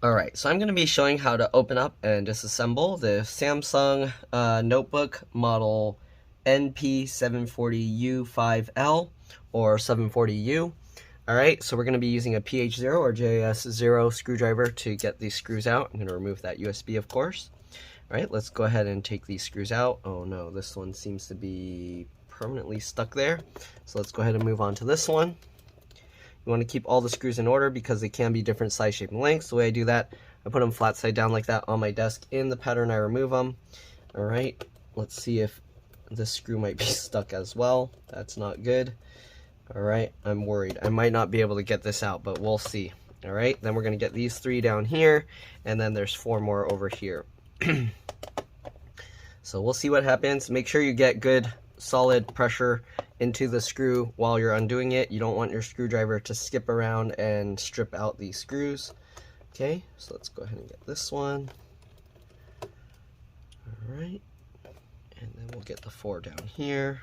Alright, so I'm going to be showing how to open up and disassemble the Samsung notebook model NP740U5L or 740U. Alright, so we're going to be using a PH0 or JS0 screwdriver to get these screws out. I'm going to remove that USB, of course. Alright, let's go ahead and take these screws out. Oh no, this one seems to be permanently stuck there. So let's go ahead and move on to this one. You want to keep all the screws in order because they can be different size, shape, and lengths. The way I do that, I put them flat side down like that on my desk in the pattern I remove them. Alright, let's see if this screw might be stuck as well. That's not good. Alright, I'm worried. I might not be able to get this out, but we'll see. Alright, then we're going to get these 3 down here, and then there's 4 more over here. So we'll see what happens. Make sure you get good solid pressure into the screw while you're undoing it. You don't want your screwdriver to skip around and strip out these screws. Okay, so let's go ahead and get this one. Alright, and then we'll get the 4 down here.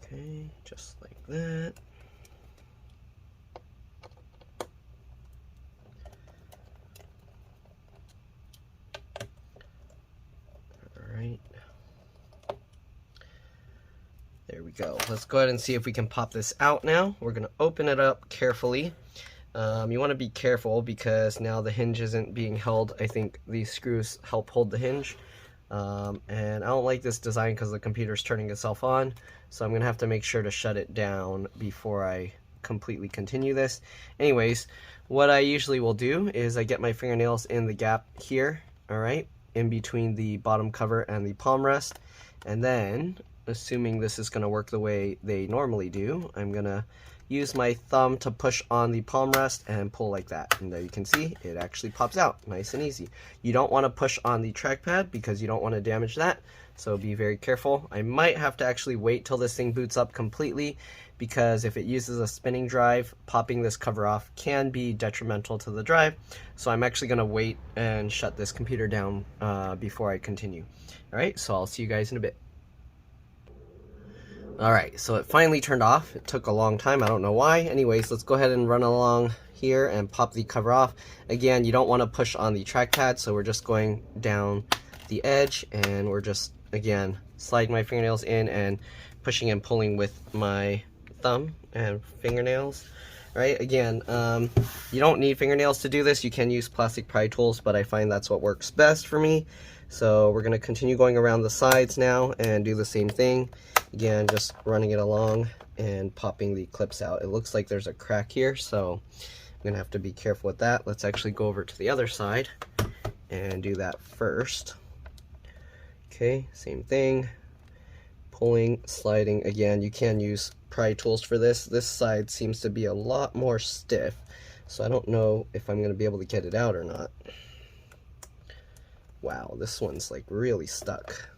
Okay, just like that. Alright. There we go. Let's go ahead and see if we can pop this out now. We're going to open it up carefully. You want to be careful because now the hinge isn't being held. I think these screws help hold the hinge. And I don't like this design because the computer's turning itself on. So I'm going to have to make sure to shut it down before I completely continue this. Anyways, what I usually will do is I get my fingernails in the gap here. Alright, in between the bottom cover and the palm rest. And then, assuming this is going to work the way they normally do, I'm going to use my thumb to push on the palm rest and pull like that. And there you can see it actually pops out nice and easy. You don't want to push on the trackpad because you don't want to damage that. So be very careful. I might have to actually wait till this thing boots up completely because if it uses a spinning drive, popping this cover off can be detrimental to the drive. So I'm actually going to wait and shut this computer down before I continue. Alright, so I'll see you guys in a bit. Alright, so it finally turned off. It took a long time, I don't know why. Anyways, let's go ahead and run along here and pop the cover off. Again, you don't want to push on the trackpad, so we're just going down the edge and we're just, again, sliding my fingernails in and pushing and pulling with my thumb and fingernails. Right, again, you don't need fingernails to do this. You can use plastic pry tools, but I find that's what works best for me. So we're going to continue going around the sides now and do the same thing. Again, just running it along and popping the clips out. It looks like there's a crack here, so I'm going to have to be careful with that. Let's actually go over to the other side and do that first. Okay, same thing. Pulling, sliding. Again, you can use pry tools for this. This side seems to be a lot more stiff, so I don't know if I'm going to be able to get it out or not. Wow, this one's like really stuck.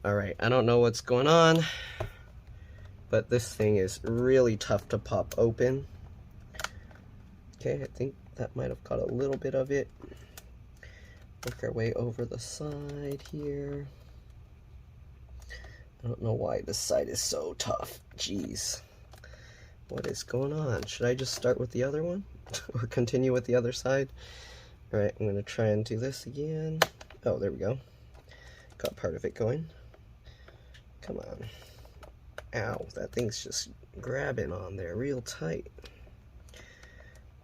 Alright, I don't know what's going on, but this thing is really tough to pop open. Okay, I think that might have got a little bit of it. Work our way over the side here. I don't know why this side is so tough. Jeez. What is going on? Should I just start with the other one? Or continue with the other side? Alright, I'm going to try and do this again. Oh, there we go. Got part of it going. Come on. Ow, that thing's just grabbing on there real tight.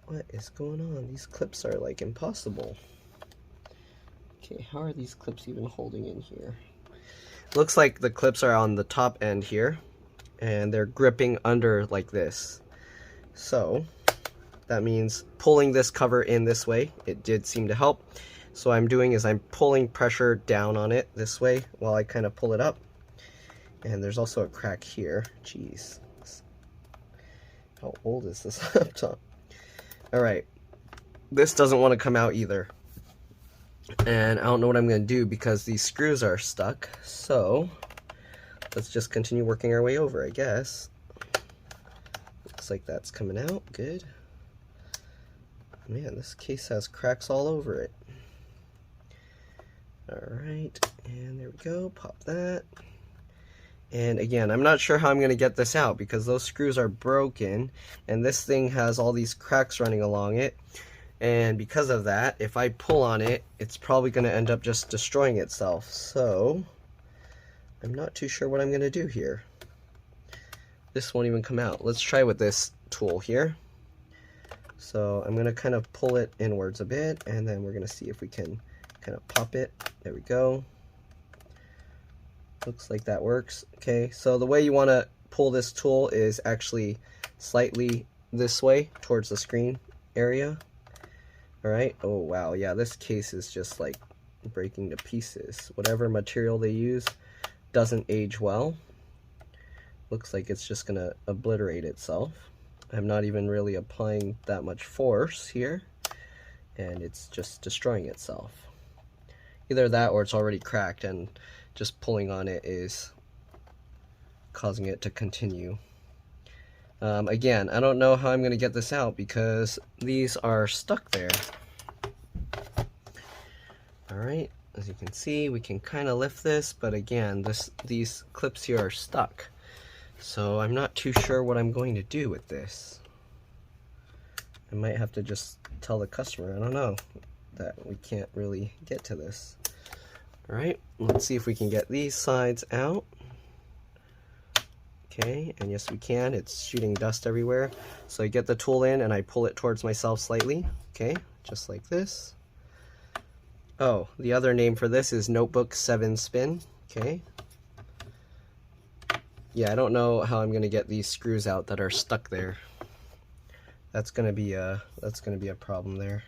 What is going on? These clips are like impossible. Okay, how are these clips even holding in here? Looks like the clips are on the top end here, and they're gripping under like this. So that means pulling this cover in this way, it did seem to help. So what I'm doing is I'm pulling pressure down on it this way while I kind of pull it up. And there's also a crack here. Jeez. How old is this laptop? Alright. This doesn't want to come out either. And I don't know what I'm going to do because these screws are stuck. So let's just continue working our way over, I guess. Looks like that's coming out. Good. Man, this case has cracks all over it. Alright, and there we go. Pop that. And again, I'm not sure how I'm going to get this out because those screws are broken and this thing has all these cracks running along it. And because of that, if I pull on it, it's probably going to end up just destroying itself. So I'm not too sure what I'm going to do here. This won't even come out. Let's try with this tool here. So I'm going to kind of pull it inwards a bit, and then we're going to see if we can kind of pop it. There we go. Looks like that works. Okay, so the way you want to pull this tool is actually slightly this way towards the screen area. All right. Oh wow, yeah, this case is just like breaking to pieces. Whatever material they use doesn't age well. Looks like it's just gonna obliterate itself. I'm not even really applying that much force here, and it's just destroying itself. Either that or it's already cracked and just pulling on it is causing it to continue. Again, I don't know how I'm going to get this out because these are stuck there. Alright, as you can see, we can kind of lift this, but again, these clips here are stuck. So I'm not too sure what I'm going to do with this. I might have to just tell the customer, I don't know, that we can't really get to this. Alright, let's see if we can get these sides out. Okay, and yes we can. It's shooting dust everywhere. So I get the tool in and I pull it towards myself slightly. Okay, just like this. Oh, the other name for this is Notebook 7 Spin. Okay. Yeah, I don't know how I'm gonna get these screws out that are stuck there. That's gonna be a problem there.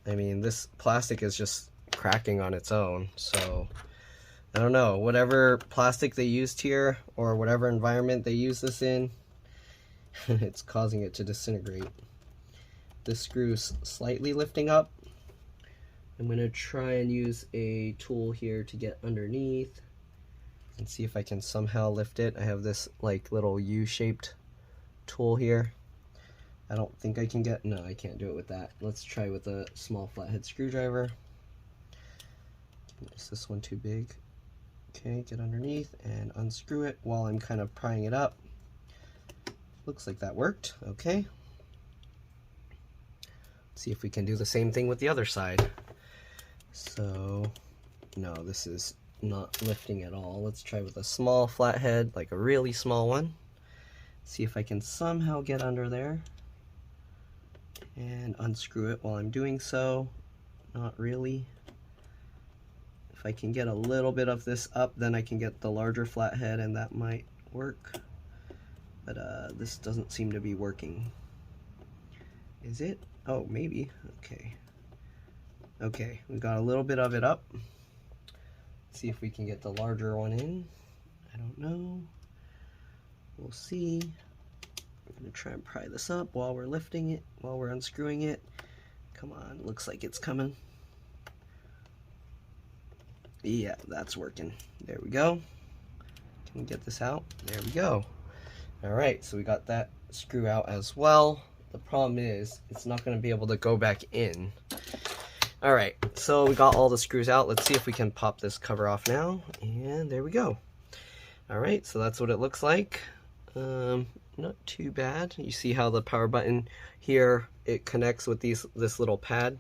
I mean, this plastic is just cracking on its own, so I don't know, whatever plastic they used here or whatever environment they use this in, it's causing it to disintegrate. This screw's slightly lifting up. I'm going to try and use a tool here to get underneath and see if I can somehow lift it. I have this like little U-shaped tool here. I don't think I can get, no, I can't do it with that. Let's try with a small flathead screwdriver. Is this one too big? Okay, get underneath and unscrew it while I'm kind of prying it up. Looks like that worked. Okay. Let's see if we can do the same thing with the other side. So, no, this is not lifting at all. Let's try with a small flathead, like a really small one. See if I can somehow get under there and unscrew it while I'm doing so. Not really. If I can get a little bit of this up, then I can get the larger flathead and that might work. But this doesn't seem to be working. Is it? Oh, maybe. Okay. Okay, we got a little bit of it up. Let's see if we can get the larger one in. I don't know. We'll see. I'm gonna try and pry this up while we're lifting it, while we're unscrewing it. Come on, looks like it's coming. Yeah, that's working. There we go. Can we get this out? There we go. Alright, so we got that screw out as well. The problem is, it's not going to be able to go back in. Alright, so we got all the screws out. Let's see if we can pop this cover off now. And there we go. Alright, so that's what it looks like. Not too bad. You see how the power button here, it connects with this little pad.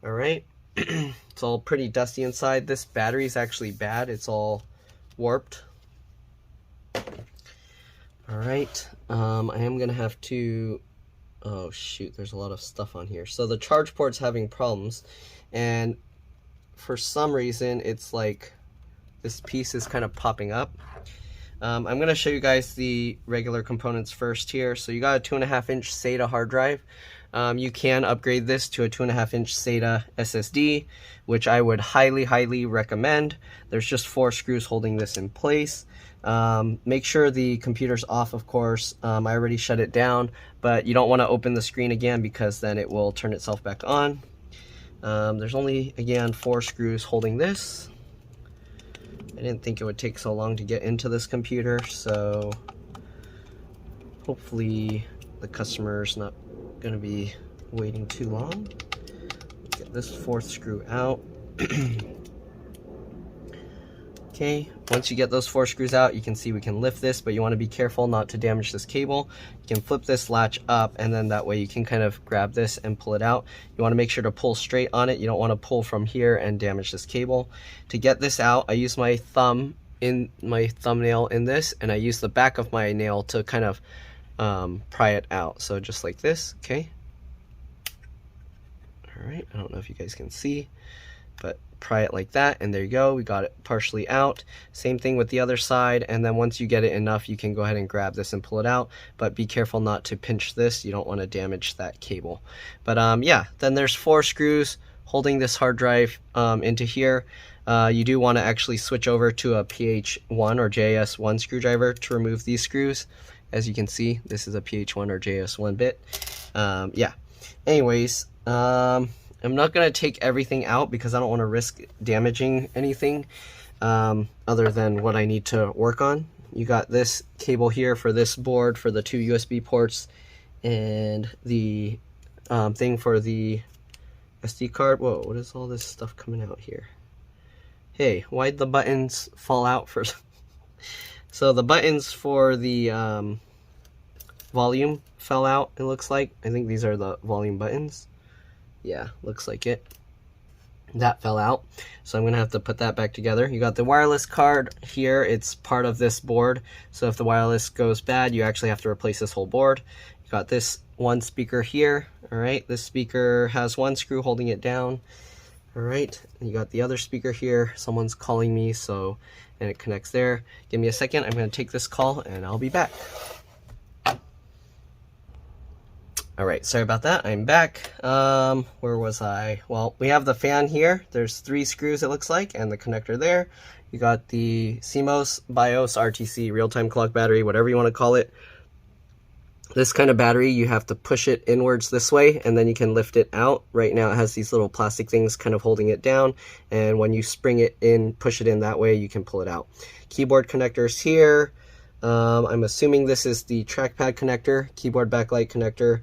Alright. It's all pretty dusty inside. This battery is actually bad. It's all warped. Alright, I am going to have to... Oh shoot, there's a lot of stuff on here. So the charge port's having problems, and for some reason it's like this piece is kind of popping up. I'm going to show you guys the regular components first here. So you got a 2.5-inch SATA hard drive. You can upgrade this to a 2.5-inch SATA SSD, which I would highly recommend. There's just 4 screws holding this in place. Make sure the computer's off, of course. I already shut it down, but you don't want to open the screen again because then it will turn itself back on. There's only, again, 4 screws holding this. I didn't think it would take so long to get into this computer, so hopefully the customer's not going to be waiting too long. Let's get this 4th screw out. Okay, once you get those 4 screws out, you can see we can lift this, but you want to be careful not to damage this cable. You can flip this latch up, and then that way you can kind of grab this and pull it out. You want to make sure to pull straight on it. You don't want to pull from here and damage this cable. To get this out, I use my thumbnail in this, and I use the back of my nail to kind of pry it out. So just like this, okay? All right, I don't know if you guys can see, but pry it like that, and there you go, we got it partially out. Same thing with the other side, and then once you get it enough, you can go ahead and grab this and pull it out, but be careful not to pinch this. You don't want to damage that cable. But yeah, then there's 4 screws holding this hard drive into here. You do want to actually switch over to a PH1 or JS1 screwdriver to remove these screws. As you can see, this is a PH1 or JS1 bit. Yeah, anyways, I'm not going to take everything out because I don't want to risk damaging anything other than what I need to work on. You got this cable here for this board for the 2 USB ports, and the thing for the SD card. Whoa, what is all this stuff coming out here? Hey, why'd the buttons fall out first? So the buttons for the volume fell out, it looks like. I think these are the volume buttons. Yeah, looks like it. That fell out, so I'm gonna have to put that back together. You got the wireless card here. It's part of this board, so if the wireless goes bad, you actually have to replace this whole board. You got this one speaker here. All right, this speaker has 1 screw holding it down. All right, and you got the other speaker here. Someone's calling me, so, and it connects there. Give me a second, I'm gonna take this call and I'll be back. All right, sorry about that, I'm back. Where was I? Well, we have the fan here. There's 3 screws, it looks like, and the connector there. You got the CMOS, BIOS, RTC, real-time clock battery, whatever you want to call it. This kind of battery, you have to push it inwards this way, and then you can lift it out. Right now it has these little plastic things kind of holding it down, and when you spring it in, push it in that way, you can pull it out. Keyboard connectors here. I'm assuming this is the trackpad connector, keyboard backlight connector.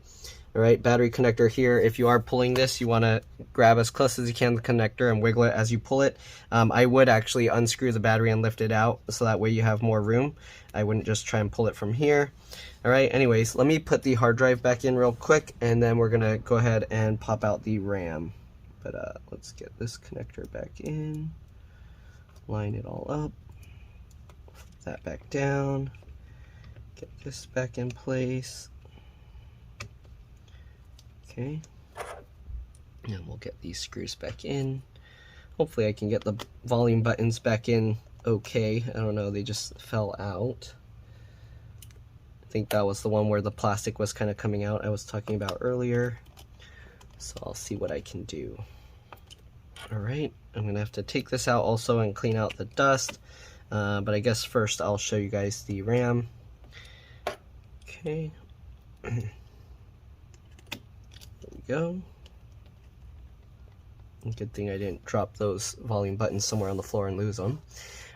All right, battery connector here. If you are pulling this, you want to grab as close as you can to the connector and wiggle it as you pull it. I would actually unscrew the battery and lift it out, so that way you have more room. I wouldn't just try and pull it from here. All right, anyways, let me put the hard drive back in real quick, and then we're gonna go ahead and pop out the RAM. But let's get this connector back in, line it all up, flip that back down, get this back in place. Okay, and we'll get these screws back in. Hopefully I can get the volume buttons back in okay. I don't know, they just fell out. I think that was the one where the plastic was kind of coming out I was talking about earlier. So I'll see what I can do. All right, I'm gonna have to take this out also and clean out the dust. But I guess first I'll show you guys the RAM. Okay. Go. Good thing I didn't drop those volume buttons somewhere on the floor and lose them.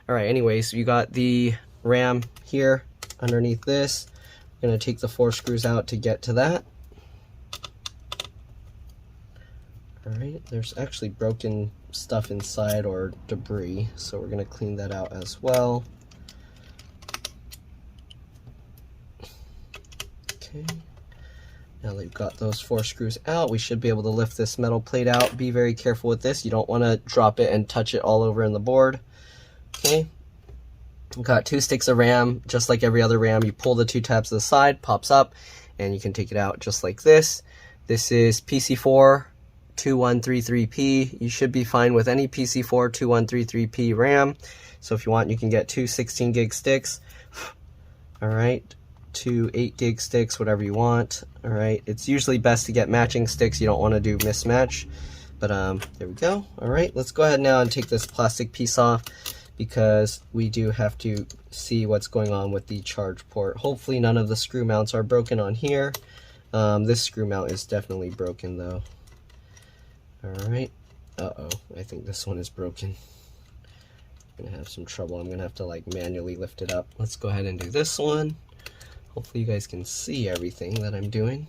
All right, anyways, you got the RAM here underneath this. I'm gonna take the 4 screws out to get to that. All right, there's actually broken stuff inside or debris, so we're gonna clean that out as well. Okay. Now that we've got those 4 screws out, we should be able to lift this metal plate out. Be very careful with this. You don't want to drop it and touch it all over in the board. Okay. We've got 2 sticks of RAM, just like every other RAM. You pull the 2 tabs to the side, pops up, and you can take it out just like this. This is PC4 2133P. You should be fine with any PC4 2133P RAM. So if you want, you can get 2 16 gig sticks. All right. 2 8 gig sticks, whatever you want. All right, it's usually best to get matching sticks. You don't want to do mismatch, but there we go. All right, let's go ahead now and take this plastic piece off, because we do have to see what's going on with the charge port. Hopefully none of the screw mounts are broken on here. This screw mount is definitely broken though. All right, I think this one is broken. I'm gonna have some trouble. I'm gonna have to like manually lift it up. Let's go ahead and do this one. Hopefully you guys can see everything that I'm doing.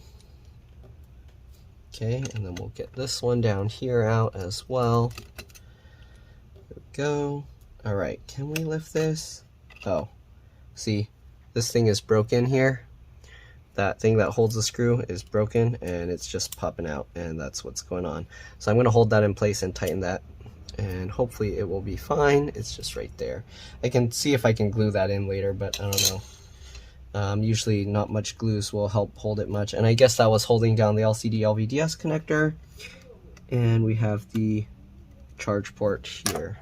Okay, and then we'll get this one down here out as well. There we go. All right, can we lift this? Oh, see, this thing is broken here. That thing that holds the screw is broken and it's just popping out, and that's what's going on. So I'm going to hold that in place and tighten that, and hopefully it will be fine. It's just right there. I can see if I can glue that in later, but I don't know. Usually not much glues will help hold it much, and I guess that was holding down the LCD LVDS connector. And we have the charge port here.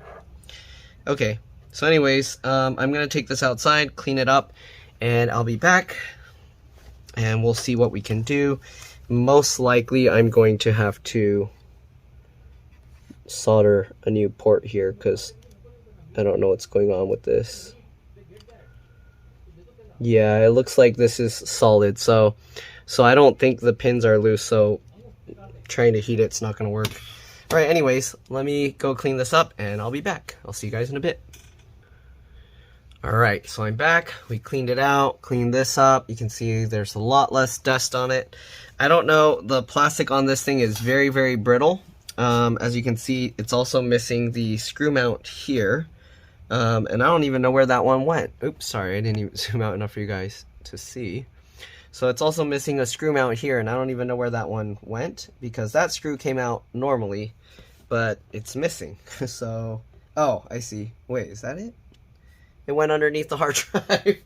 Okay, so anyways, I'm going to take this outside, clean it up, and I'll be back. And we'll see what we can do. Most likely I'm going to have to solder a new port here because I don't know what's going on with this. Yeah, it looks like this is solid, so I don't think the pins are loose, so trying to heat it's not going to work. Alright, anyways, let me go clean this up and I'll be back. I'll see you guys in a bit. Alright, so I'm back. We cleaned it out, cleaned this up. You can see there's a lot less dust on it. I don't know, the plastic on this thing is very, very brittle. As you can see, it's also missing the screw mount here. And I don't even know where that one went. Oops, sorry, I didn't even zoom out enough for you guys to see. So it's also missing a screw mount here, and I don't even know where that one went because that screw came out normally, but it's missing. So, oh, I see. Wait, is that it? It went underneath the hard drive.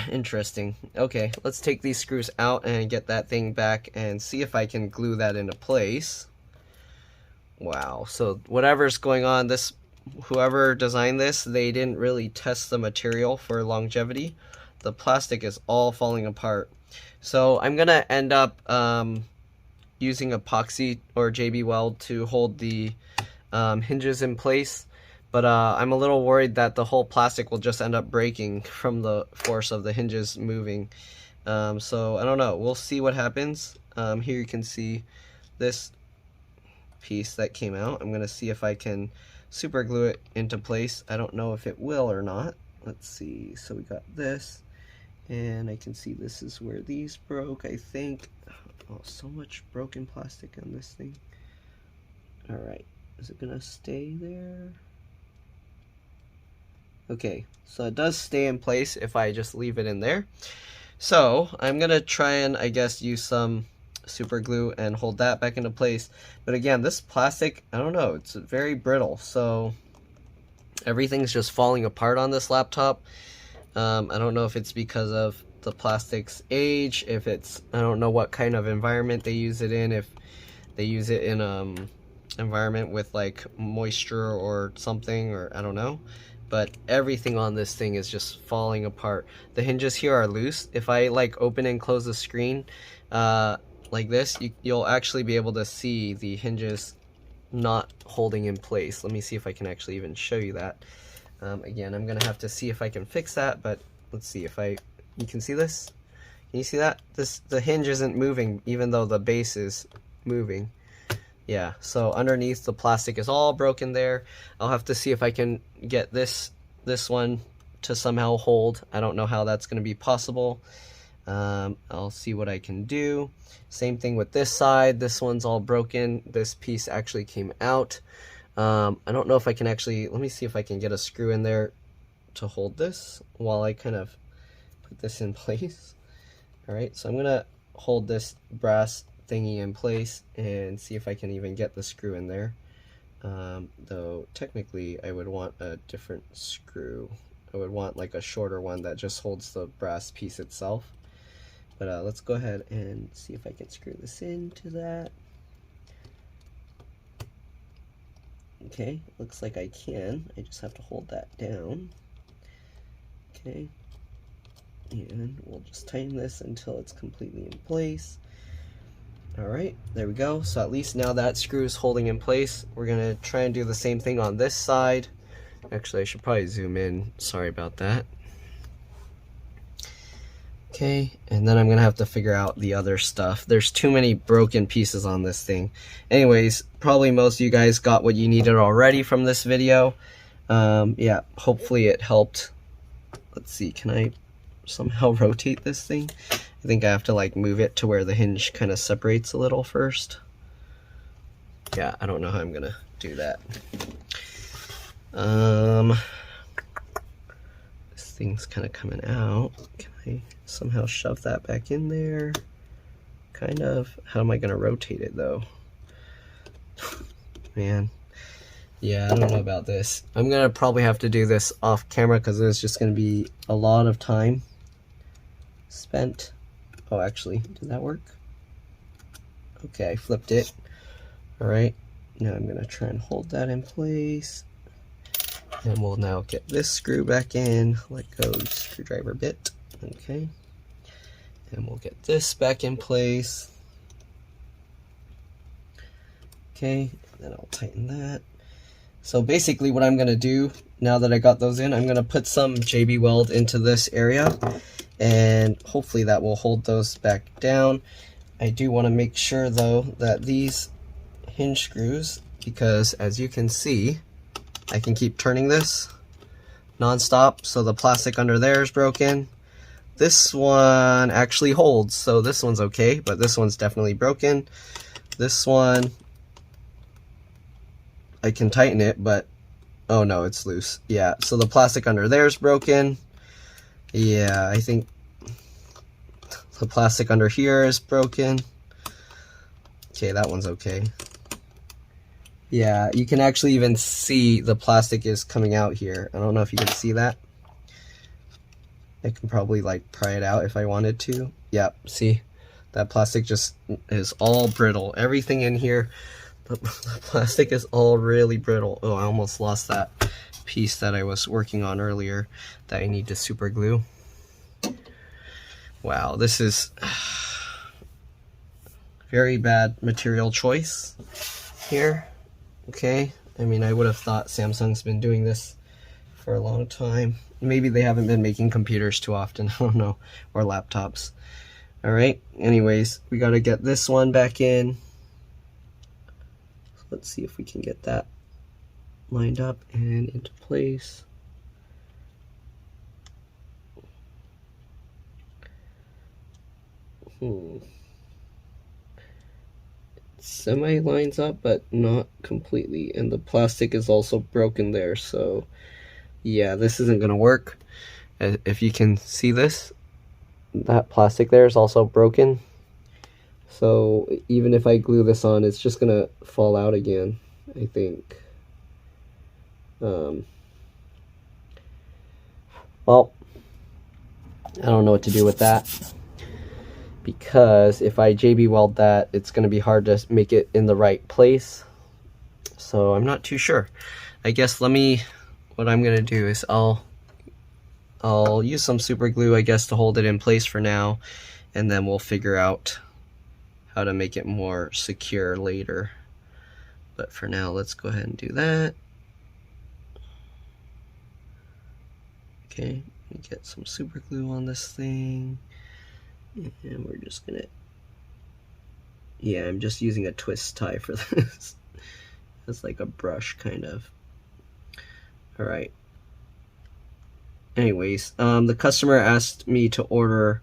Interesting. Okay, let's take these screws out and get that thing back and see if I can glue that into place. Wow, so whatever's going on, this whoever designed this, they didn't really test the material for longevity. The plastic is all falling apart. So I'm gonna end up using epoxy or JB Weld to hold the hinges in place. But I'm a little worried that the whole plastic will just end up breaking from the force of the hinges moving. So I don't know. We'll see what happens. Here you can see this piece that came out. I'm going to see if I can super glue it into place. I don't know if it will or not. Let's see. So we got this. And I can see this is where these broke, I think. Oh, so much broken plastic on this thing. Alright. Is it going to stay there? Okay, so it does stay in place if I just leave it in there. So I'm gonna try and I guess use some super glue and hold that back into place. But again, this plastic, I don't know, it's very brittle, so everything's just falling apart on this laptop. I don't know if it's because of the plastic's age, if it's, I don't know what kind of environment they use it in, if they use it in environment with like moisture or something, or I don't know. But everything on this thing is just falling apart. The hinges here are loose. If I like open and close the screen like this, you'll actually be able to see the hinges not holding in place. Let me see if I can actually even show you that. Again, I'm gonna have to see if I can fix that, but let's see if you can see this? Can you see that? The hinge isn't moving even though the base is moving. Yeah, so underneath the plastic is all broken there. I'll have to see if I can get this one to somehow hold. I don't know how that's going to be possible. I'll see what I can do. Same thing with this side. This one's all broken. This piece actually came out. I don't know if I can actually, let me see if I can get a screw in there to hold this while I kind of put this in place. Alright, so I'm going to hold this brass thingy in place and see if I can even get the screw in there. Though technically I would want a different screw. I would want like a shorter one that just holds the brass piece itself. But let's go ahead and see if I can screw this into that. Okay, looks like I can. I just have to hold that down. Okay, and we'll just tighten this until it's completely in place. Alright, there we go. So at least now that screw is holding in place. We're going to try and do the same thing on this side. Actually, I should probably zoom in. Sorry about that. Okay, and then I'm going to have to figure out the other stuff. There's too many broken pieces on this thing. Anyways, probably most of you guys got what you needed already from this video. Yeah, hopefully it helped. Let's see, can I somehow rotate this thing? I think I have to like move it to where the hinge kind of separates a little first. Yeah, I don't know how I'm gonna do that. This thing's kind of coming out. Can I somehow shove that back in there? Kind of. How am I going to rotate it though? Man. Yeah, I don't know about this. I'm going to probably have to do this off camera because there's just going to be a lot of time spent. Oh, actually, did that work? Okay, I flipped it. All right, now I'm going to try and hold that in place. And we'll now get this screw back in. Let go screwdriver bit. Okay. And we'll get this back in place. Okay, then I'll tighten that. So basically what I'm going to do, now that I got those in, I'm going to put some JB Weld into this area, and hopefully that will hold those back down. I do want to make sure though that these hinge screws, because as you can see, I can keep turning this non-stop, so the plastic under there is broken. This one actually holds, so this one's okay, but this one's definitely broken. This one, I can tighten it, but oh no, it's loose. Yeah, so the plastic under there is broken. Yeah, I think the plastic under here is broken. Okay, that one's okay. Yeah, you can actually even see the plastic is coming out here. I don't know if you can see that. I can probably like pry it out if I wanted to. Yep, see? That plastic just is all brittle. Everything in here, the plastic is all really brittle. Oh, I almost lost that piece that I was working on earlier that I need to super glue. Wow, this is very bad material choice here. Okay, I mean, I would have thought Samsung's been doing this for a long time. Maybe they haven't been making computers too often, I don't know, or laptops. All right, anyways, we got to get this one back in. Let's see if we can get that lined up and into place. Semi lines up, but not completely, and the plastic is also broken there, so yeah, this isn't gonna work. If you can see this, that plastic there is also broken, so even if I glue this on, it's just gonna fall out again, I think. Well, I don't know what to do with that, because if I JB Weld that, it's going to be hard to make it in the right place. So I'm not too sure. I guess what I'm going to do is I'll use some super glue, I guess, to hold it in place for now, and then we'll figure out how to make it more secure later. But for now, let's go ahead and do that. Okay, get some super glue on this thing. And we're just gonna, yeah, I'm just using a twist tie for this. It's like a brush, kind of. All right. Anyways, the customer asked me to order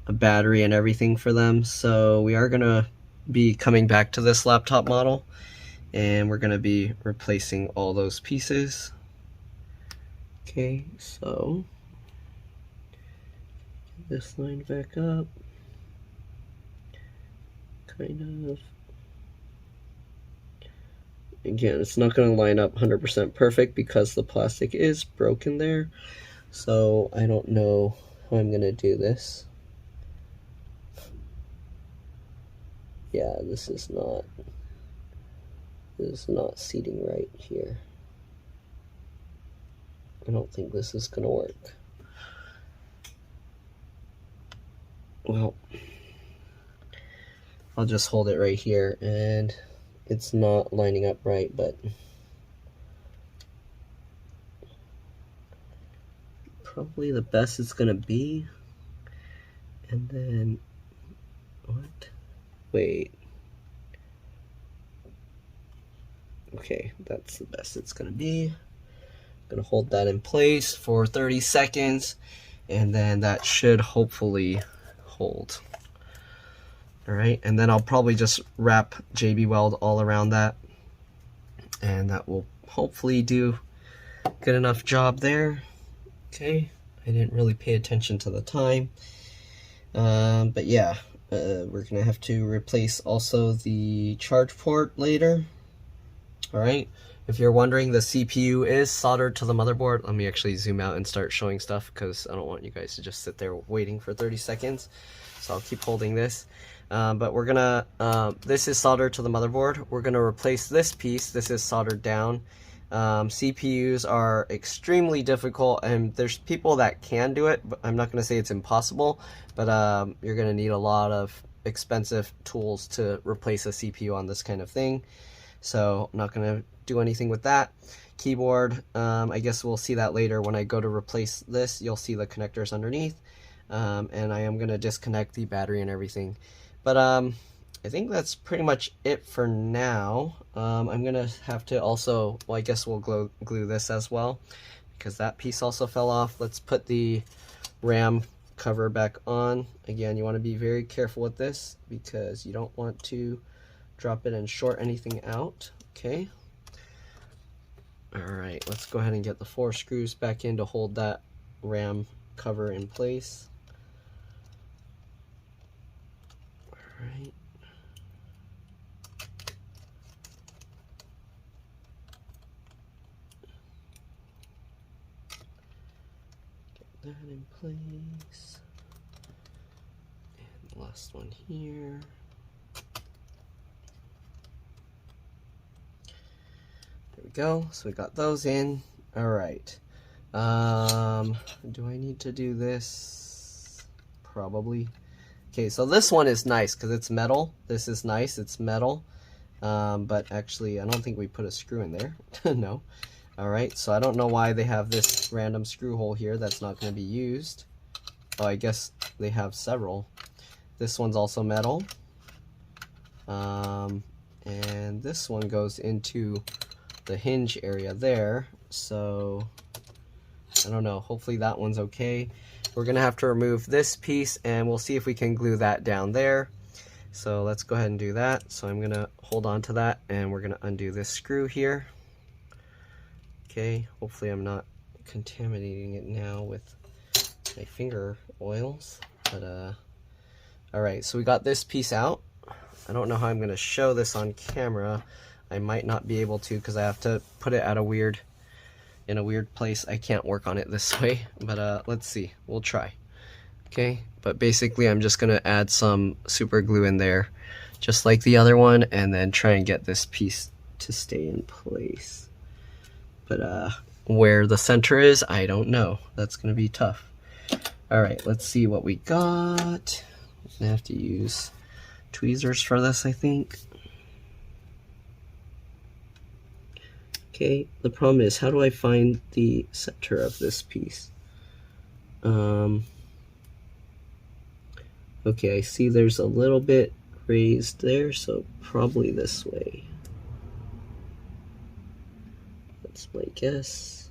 a battery and everything for them, so we are gonna be coming back to this laptop model, and we're gonna be replacing all those pieces. Okay, so this line back up, kind of. Again, it's not going to line up 100% perfect because the plastic is broken there, so I don't know how I'm going to do this. Yeah, this is not seating right here. I don't think this is going to work. Well, I'll just hold it right here, and it's not lining up right, but probably the best it's gonna be. And then, what? Wait. Okay, that's the best it's gonna be. I'm gonna hold that in place for 30 seconds, and then that should hopefully hold. Alright, and then I'll probably just wrap JB Weld all around that, and that will hopefully do Good enough job there. Okay, I didn't really pay attention to the time. But yeah, we're gonna have to replace also the charge port later. Alright, if you're wondering, the CPU is soldered to the motherboard. Let me actually zoom out and start showing stuff because I don't want you guys to just sit there waiting for 30 seconds. So I'll keep holding this. But we're gonna, this is soldered to the motherboard. We're gonna replace this piece. This is soldered down. CPUs are extremely difficult, and there's people that can do it, but I'm not gonna say it's impossible, but you're gonna need a lot of expensive tools to replace a CPU on this kind of thing. So I'm not gonna do anything with that. Keyboard, I guess we'll see that later when I go to replace this. You'll see the connectors underneath, and I am gonna disconnect the battery and everything. But I think that's pretty much it for now. I'm gonna have to also, well, I guess we'll glue this as well because that piece also fell off. Let's put the RAM cover back on. Again, you want to be very careful with this because you don't want to drop it and short anything out. Okay. Alright, let's go ahead and get the 4 screws back in to hold that RAM cover in place. Alright. Get that in place. And the last one here. There we go. So we got those in. All right. Do I need to do this? Probably. Okay, so this one is nice because it's metal. This is nice. It's metal. But actually, I don't think we put a screw in there. No. All right. So I don't know why they have this random screw hole here that's not going to be used. Oh, I guess they have several. This one's also metal. And this one goes into the hinge area there, so I don't know, hopefully that one's okay. We're gonna have to remove this piece and we'll see if we can glue that down there. So let's go ahead and do that. So I'm gonna hold on to that and we're gonna undo this screw here. Okay, hopefully I'm not contaminating it now with my finger oils, but alright, so we got this piece out. I don't know how I'm gonna show this on camera. I might not be able to because I have to put it at in a weird place. I can't work on it this way, but let's see. We'll try. Okay, but basically I'm just gonna add some super glue in there, just like the other one, and then try and get this piece to stay in place. But where the center is, I don't know. That's gonna be tough. All right, let's see what we got. I have to use tweezers for this, I think. Okay, the problem is, how do I find the center of this piece? Okay, I see there's a little bit raised there, so probably this way. That's my guess.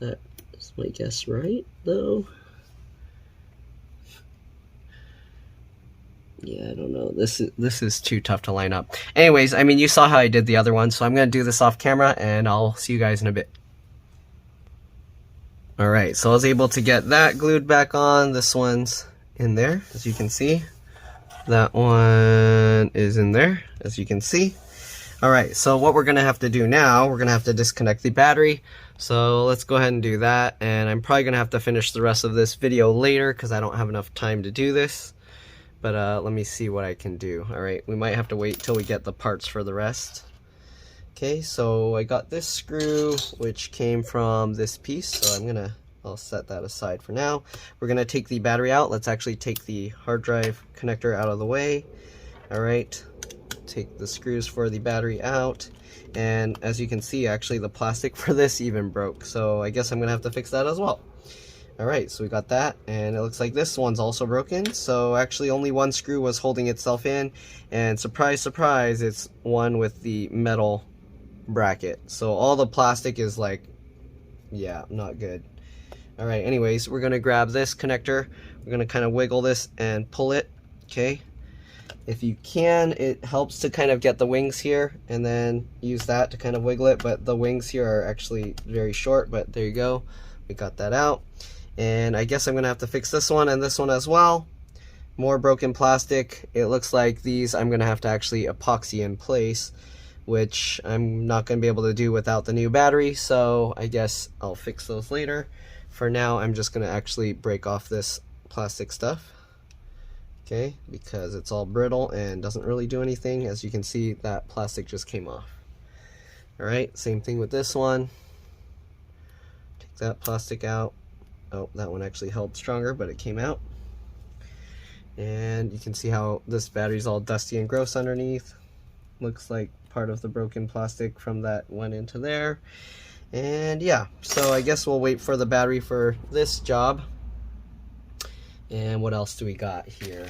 Is my guess right, though? Yeah, I don't know. This is too tough to line up. Anyways, I mean, you saw how I did the other one, so I'm going to do this off camera, and I'll see you guys in a bit. Alright, so I was able to get that glued back on. This one's in there, as you can see. That one is in there, as you can see. Alright, so what we're going to have to do now, we're going to have to disconnect the battery. So let's go ahead and do that, and I'm probably going to have to finish the rest of this video later because I don't have enough time to do this. But let me see what I can do. Alright, we might have to wait till we get the parts for the rest. Okay, so I got this screw, which came from this piece, so I'll set that aside for now. We're gonna take the battery out. Let's actually take the hard drive connector out of the way. Alright, take the screws for the battery out. And as you can see, actually the plastic for this even broke, so I guess I'm gonna have to fix that as well. Alright, so we got that, and it looks like this one's also broken, so actually only one screw was holding itself in, and surprise, surprise, it's one with the metal bracket. So all the plastic is like, yeah, not good. Alright, anyways, we're going to grab this connector, we're going to kind of wiggle this and pull it, okay? If you can, it helps to kind of get the wings here and then use that to kind of wiggle it, but the wings here are actually very short, but there you go. We got that out. And I guess I'm gonna have to fix this one and this one as well. More broken plastic. It looks like these I'm gonna have to actually epoxy in place, which I'm not gonna be able to do without the new battery, so I guess I'll fix those later. For now, I'm just gonna actually break off this plastic stuff. Okay, because it's all brittle and doesn't really do anything. As you can see, that plastic just came off. All right, same thing with this one. Take that plastic out. Oh, that one actually held stronger, but it came out. And you can see how this battery's all dusty and gross underneath. Looks like part of the broken plastic from that went into there. And yeah, so I guess we'll wait for the battery for this job. And what else do we got here?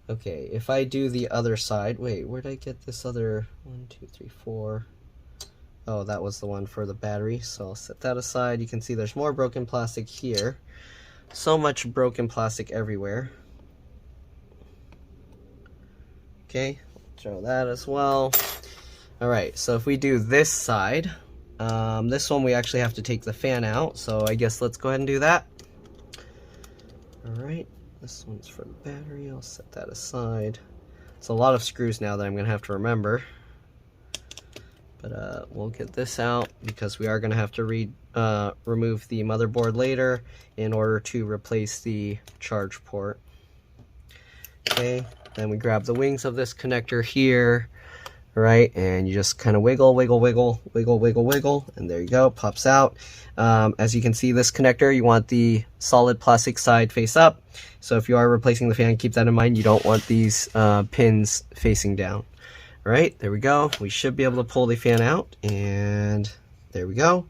Okay, if I do the other side, wait, where'd I get this other 1, 2, 3, 4? Oh, that was the one for the battery, so I'll set that aside. You can see there's more broken plastic here. So much broken plastic everywhere. Okay, throw that as well. All right, so if we do this side, this one we actually have to take the fan out, so I guess let's go ahead and do that. All right, this one's for the battery. I'll set that aside. It's a lot of screws now that I'm gonna have to remember, but we'll get this out because we are gonna have to remove the motherboard later in order to replace the charge port. Okay, then we grab the wings of this connector here. Right, and you just kind of wiggle, wiggle, wiggle, wiggle, wiggle, wiggle, and there you go, pops out. As you can see, this connector, you want the solid plastic side face up. So if you are replacing the fan, keep that in mind. You don't want these pins facing down. All right, there we go. We should be able to pull the fan out, and there we go.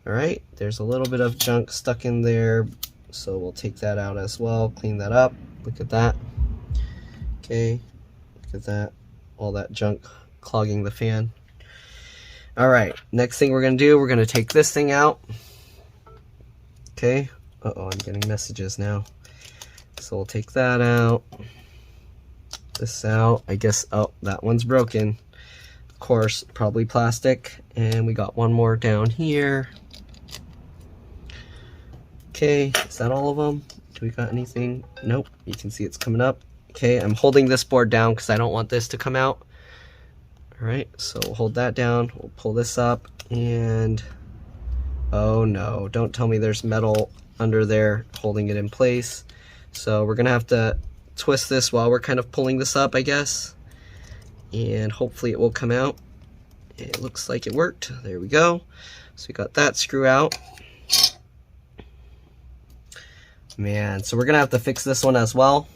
All right, there's a little bit of junk stuck in there, so we'll take that out as well, clean that up. Look at that. Okay, look at that, all that junk clogging the fan. All right, next thing we're gonna do, we're gonna take this thing out. Okay, uh-oh, I'm getting messages now. So we'll take that out, this out. I guess, oh, that one's broken. Of course, probably plastic. And we got one more down here. Okay, is that all of them? Do we got anything? Nope, you can see it's coming up. Okay, I'm holding this board down because I don't want this to come out. All right, so we'll hold that down, we'll pull this up, and oh no, don't tell me there's metal under there holding it in place. So we're gonna have to twist this while we're kind of pulling this up, I guess, and hopefully it will come out. It looks like it worked. There we go. So we got that screw out. Man, so we're gonna have to fix this one as well.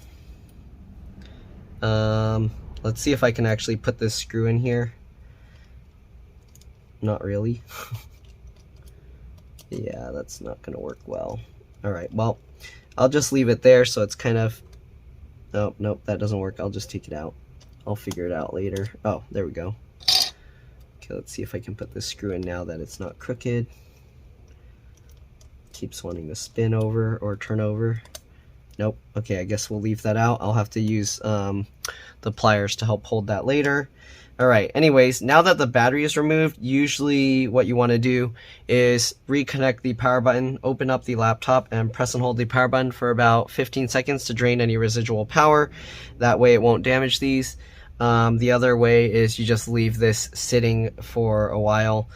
Let's see if I can actually put this screw in here. Not really. Yeah, that's not gonna work well. All right, well, I'll just leave it there so it's kind of, oh, nope, that doesn't work. I'll just take it out. I'll figure it out later. Oh, there we go. Okay, let's see if I can put this screw in now that it's not crooked. Keeps wanting to spin over or turn over. Nope. Okay, I guess we'll leave that out. I'll have to use the pliers to help hold that later. All right, anyways, now that the battery is removed, usually what you want to do is reconnect the power button, open up the laptop, and press and hold the power button for about 15 seconds to drain any residual power. That way it won't damage these. The other way is you just leave this sitting for a while.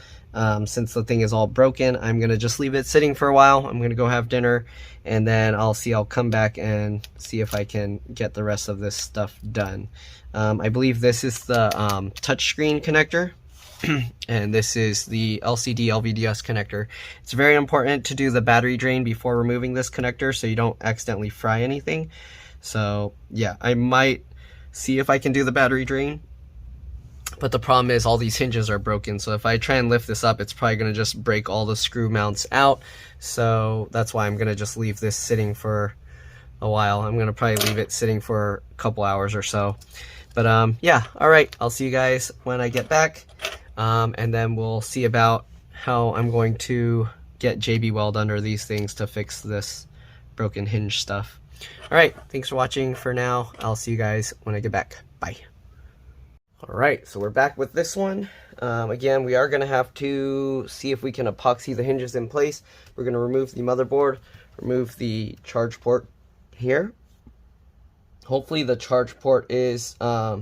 Since the thing is all broken, I'm going to just leave it sitting for a while. I'm going to go have dinner, and then I'll come back and see if I can get the rest of this stuff done. I believe this is the touchscreen connector, and this is the LCD LVDS connector. It's very important to do the battery drain before removing this connector so you don't accidentally fry anything. So yeah, I might see if I can do the battery drain. But the problem is all these hinges are broken, so if I try and lift this up, it's probably going to just break all the screw mounts out. So that's why I'm going to just leave this sitting for a while. I'm going to probably leave it sitting for a couple hours or so. But yeah, all right, I'll see you guys when I get back. And then we'll see about how I'm going to get JB Weld under these things to fix this broken hinge stuff. All right, thanks for watching for now. I'll see you guys when I get back. Bye. All right, so we're back with this one. Again, we are going to have to see if we can epoxy the hinges in place. We're going to remove the motherboard, remove the charge port here. Hopefully the charge port is the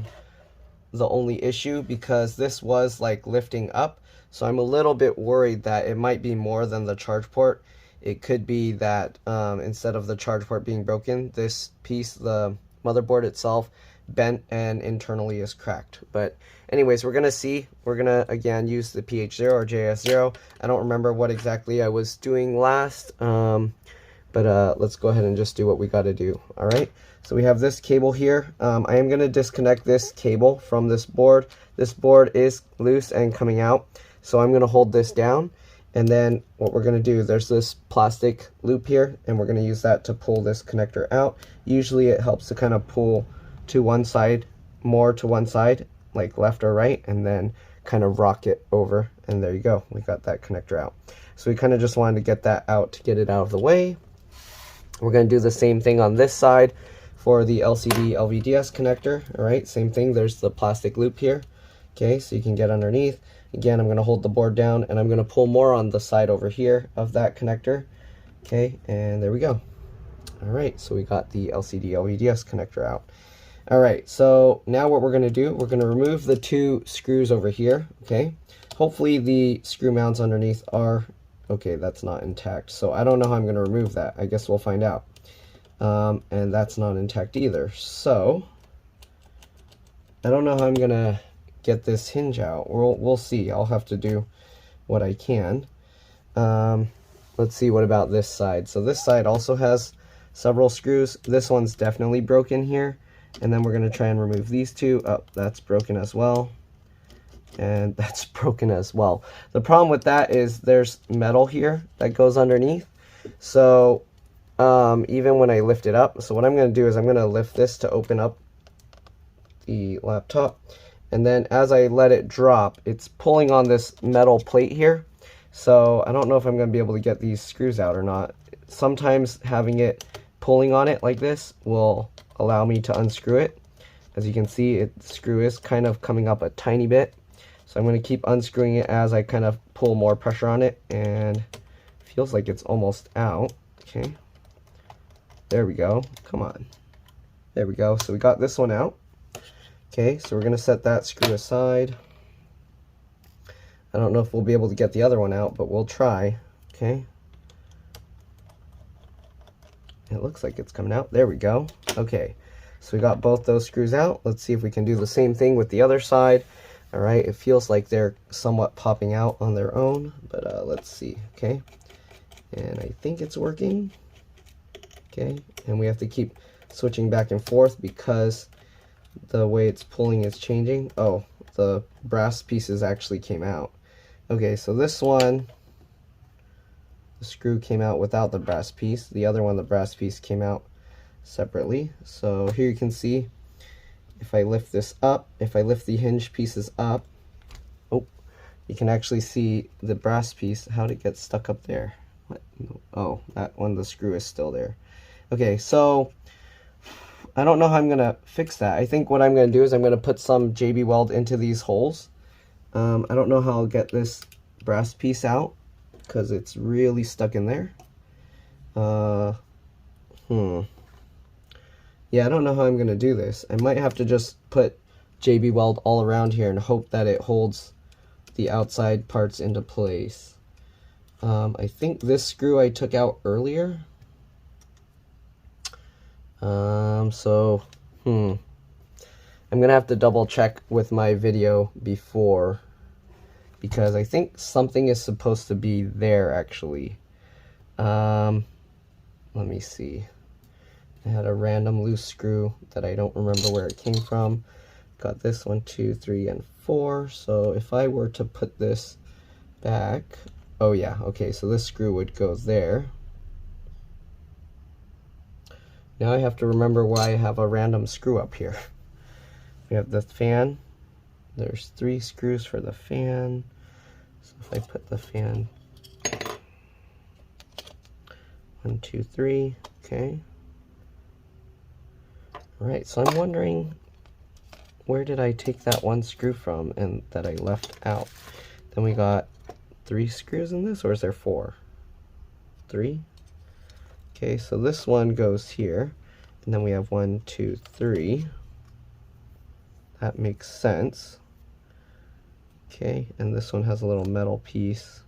only issue, because this was like lifting up. So I'm a little bit worried that it might be more than the charge port. It could be that instead of the charge port being broken, this piece, the motherboard itself, bent and internally is cracked. But anyways, we're gonna see. We're gonna again use the PH0 or JS0. I don't remember what exactly I was doing last, but let's go ahead and just do what we got to do. All right, so we have this cable here. I am going to disconnect this cable from this board. This board is loose and coming out, so I'm going to hold this down, and then what we're going to do, there's this plastic loop here, and we're going to use that to pull this connector out. Usually it helps to kind of pull to one side, more to one side, like left or right, and then kind of rock it over, and there you go, we got that connector out. So we kind of just wanted to get that out to get it out of the way. We're going to do the same thing on this side for the LCD LVDS connector. All right, same thing, there's the plastic loop here. Okay, so you can get underneath. Again, I'm going to hold the board down, and I'm going to pull more on the side over here of that connector. Okay, and there we go. All right, so we got the LCD LVDS connector out. All right, so now what we're going to do, we're going to remove the two screws over here. Okay, hopefully the screw mounts underneath are okay. That's not intact, so I don't know how I'm going to remove that. I guess we'll find out. And that's not intact either, so I don't know how I'm going to get this hinge out. We'll see. I'll have to do what I can. Let's see, what about this side? So this side also has several screws. This one's definitely broken here. And then we're going to try and remove these two. Oh, that's broken as well. And that's broken as well. The problem with that is there's metal here that goes underneath. So even when I lift it up, so what I'm going to do is I'm going to lift this to open up the laptop. And then as I let it drop, it's pulling on this metal plate here. So I don't know if I'm going to be able to get these screws out or not. Sometimes having it pulling on it like this will allow me to unscrew it. As you can see, the screw is kind of coming up a tiny bit. So I'm going to keep unscrewing it as I kind of pull more pressure on it, and it feels like it's almost out. Okay, there we go. Come on. There we go. So we got this one out. Okay, so we're going to set that screw aside. I don't know if we'll be able to get the other one out, but we'll try. Okay. It looks like it's coming out. There we go. Okay, so we got both those screws out. Let's see if we can do the same thing with the other side. All right, it feels like they're somewhat popping out on their own, but let's see. Okay, and I think it's working. Okay, and we have to keep switching back and forth because the way it's pulling is changing. Oh, the brass pieces actually came out. Okay, so this one, the screw came out without the brass piece. The other one, the brass piece, came out separately. So here you can see, if I lift this up, if I lift the hinge pieces up, oh, you can actually see the brass piece, how'd it get stuck up there? What? Oh, that one, the screw is still there. Okay, so I don't know how I'm going to fix that. I think what I'm going to do is I'm going to put some JB Weld into these holes. I don't know how I'll get this brass piece out because it's really stuck in there. Yeah, I don't know how I'm going to do this. I might have to just put JB Weld all around here and hope that it holds the outside parts into place. I think this screw I took out earlier. I'm gonna have to double check with my video before, because I think something is supposed to be there actually. Let me see. I had a random loose screw that I don't remember where it came from. Got this 1, 2, 3, and 4. So if I were to put this back, oh yeah, okay, so this screw would go there. Now I have to remember why I have a random screw up here. We have the fan. There's 3 screws for the fan. So if I put the fan 1, 2, 3, Okay. All right, so I'm wondering, where did I take that one screw from and that I left out? Then we got 3 screws in this, or is there 4? 3? Okay, so this one goes here, and then we have 1, 2, 3. That makes sense. Okay, and this one has a little metal piece.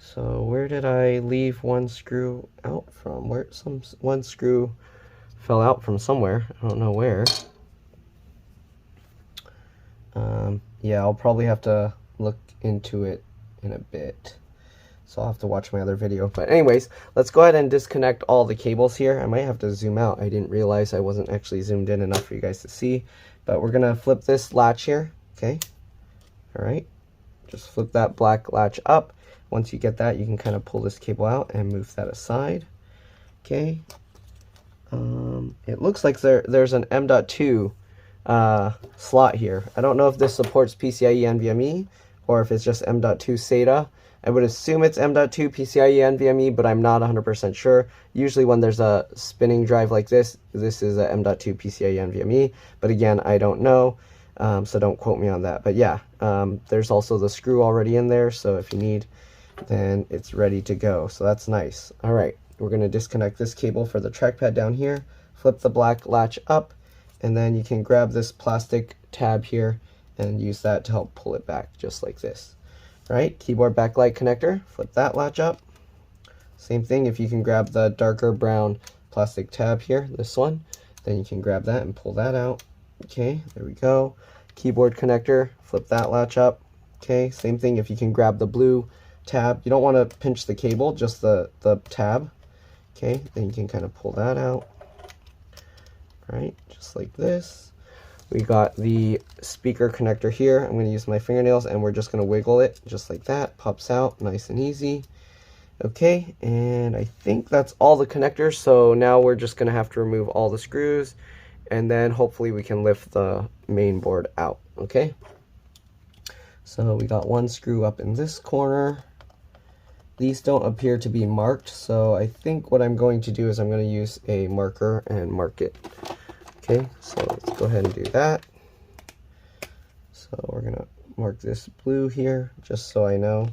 So where did I leave one screw out from? One screw fell out from somewhere. I don't know where. Yeah, I'll probably have to look into it in a bit. So I'll have to watch my other video. But anyways, let's go ahead and disconnect all the cables here. I might have to zoom out. I didn't realize I wasn't actually zoomed in enough for you guys to see. But we're gonna flip this latch here, okay? All right, just flip that black latch up. Once you get that, you can kind of pull this cable out and move that aside, okay? It looks like there's an M.2 slot here. I don't know if this supports PCIe NVMe or if it's just M.2 SATA. I would assume it's M.2 PCIe NVMe, but I'm not 100% sure. Usually when there's a spinning drive like this is a M.2 PCIe NVMe, but again, I don't know, so don't quote me on that. But yeah, there's also the screw already in there, so if you need, then it's ready to go. So that's nice. All right, we're gonna disconnect this cable for the trackpad down here, flip the black latch up, and then you can grab this plastic tab here and use that to help pull it back, just like this. Right, keyboard backlight connector, flip that latch up. Same thing, if you can grab the darker brown plastic tab here, this one, then you can grab that and pull that out. Okay, there we go. Keyboard connector, flip that latch up. Okay, same thing, if you can grab the blue tab. You don't want to pinch the cable, just the tab. Okay, then you can kind of pull that out. Right, just like this. We got the speaker connector here. I'm going to use my fingernails and we're just going to wiggle it just like that. Pops out nice and easy. Okay, and I think that's all the connectors. So now we're just going to have to remove all the screws and then hopefully we can lift the main board out. Okay, so we got one screw up in this corner. These don't appear to be marked, so I think what I'm going to do is I'm going to use a marker and mark it. Okay, so let's go ahead and do that. So we're gonna mark this blue here, just so I know.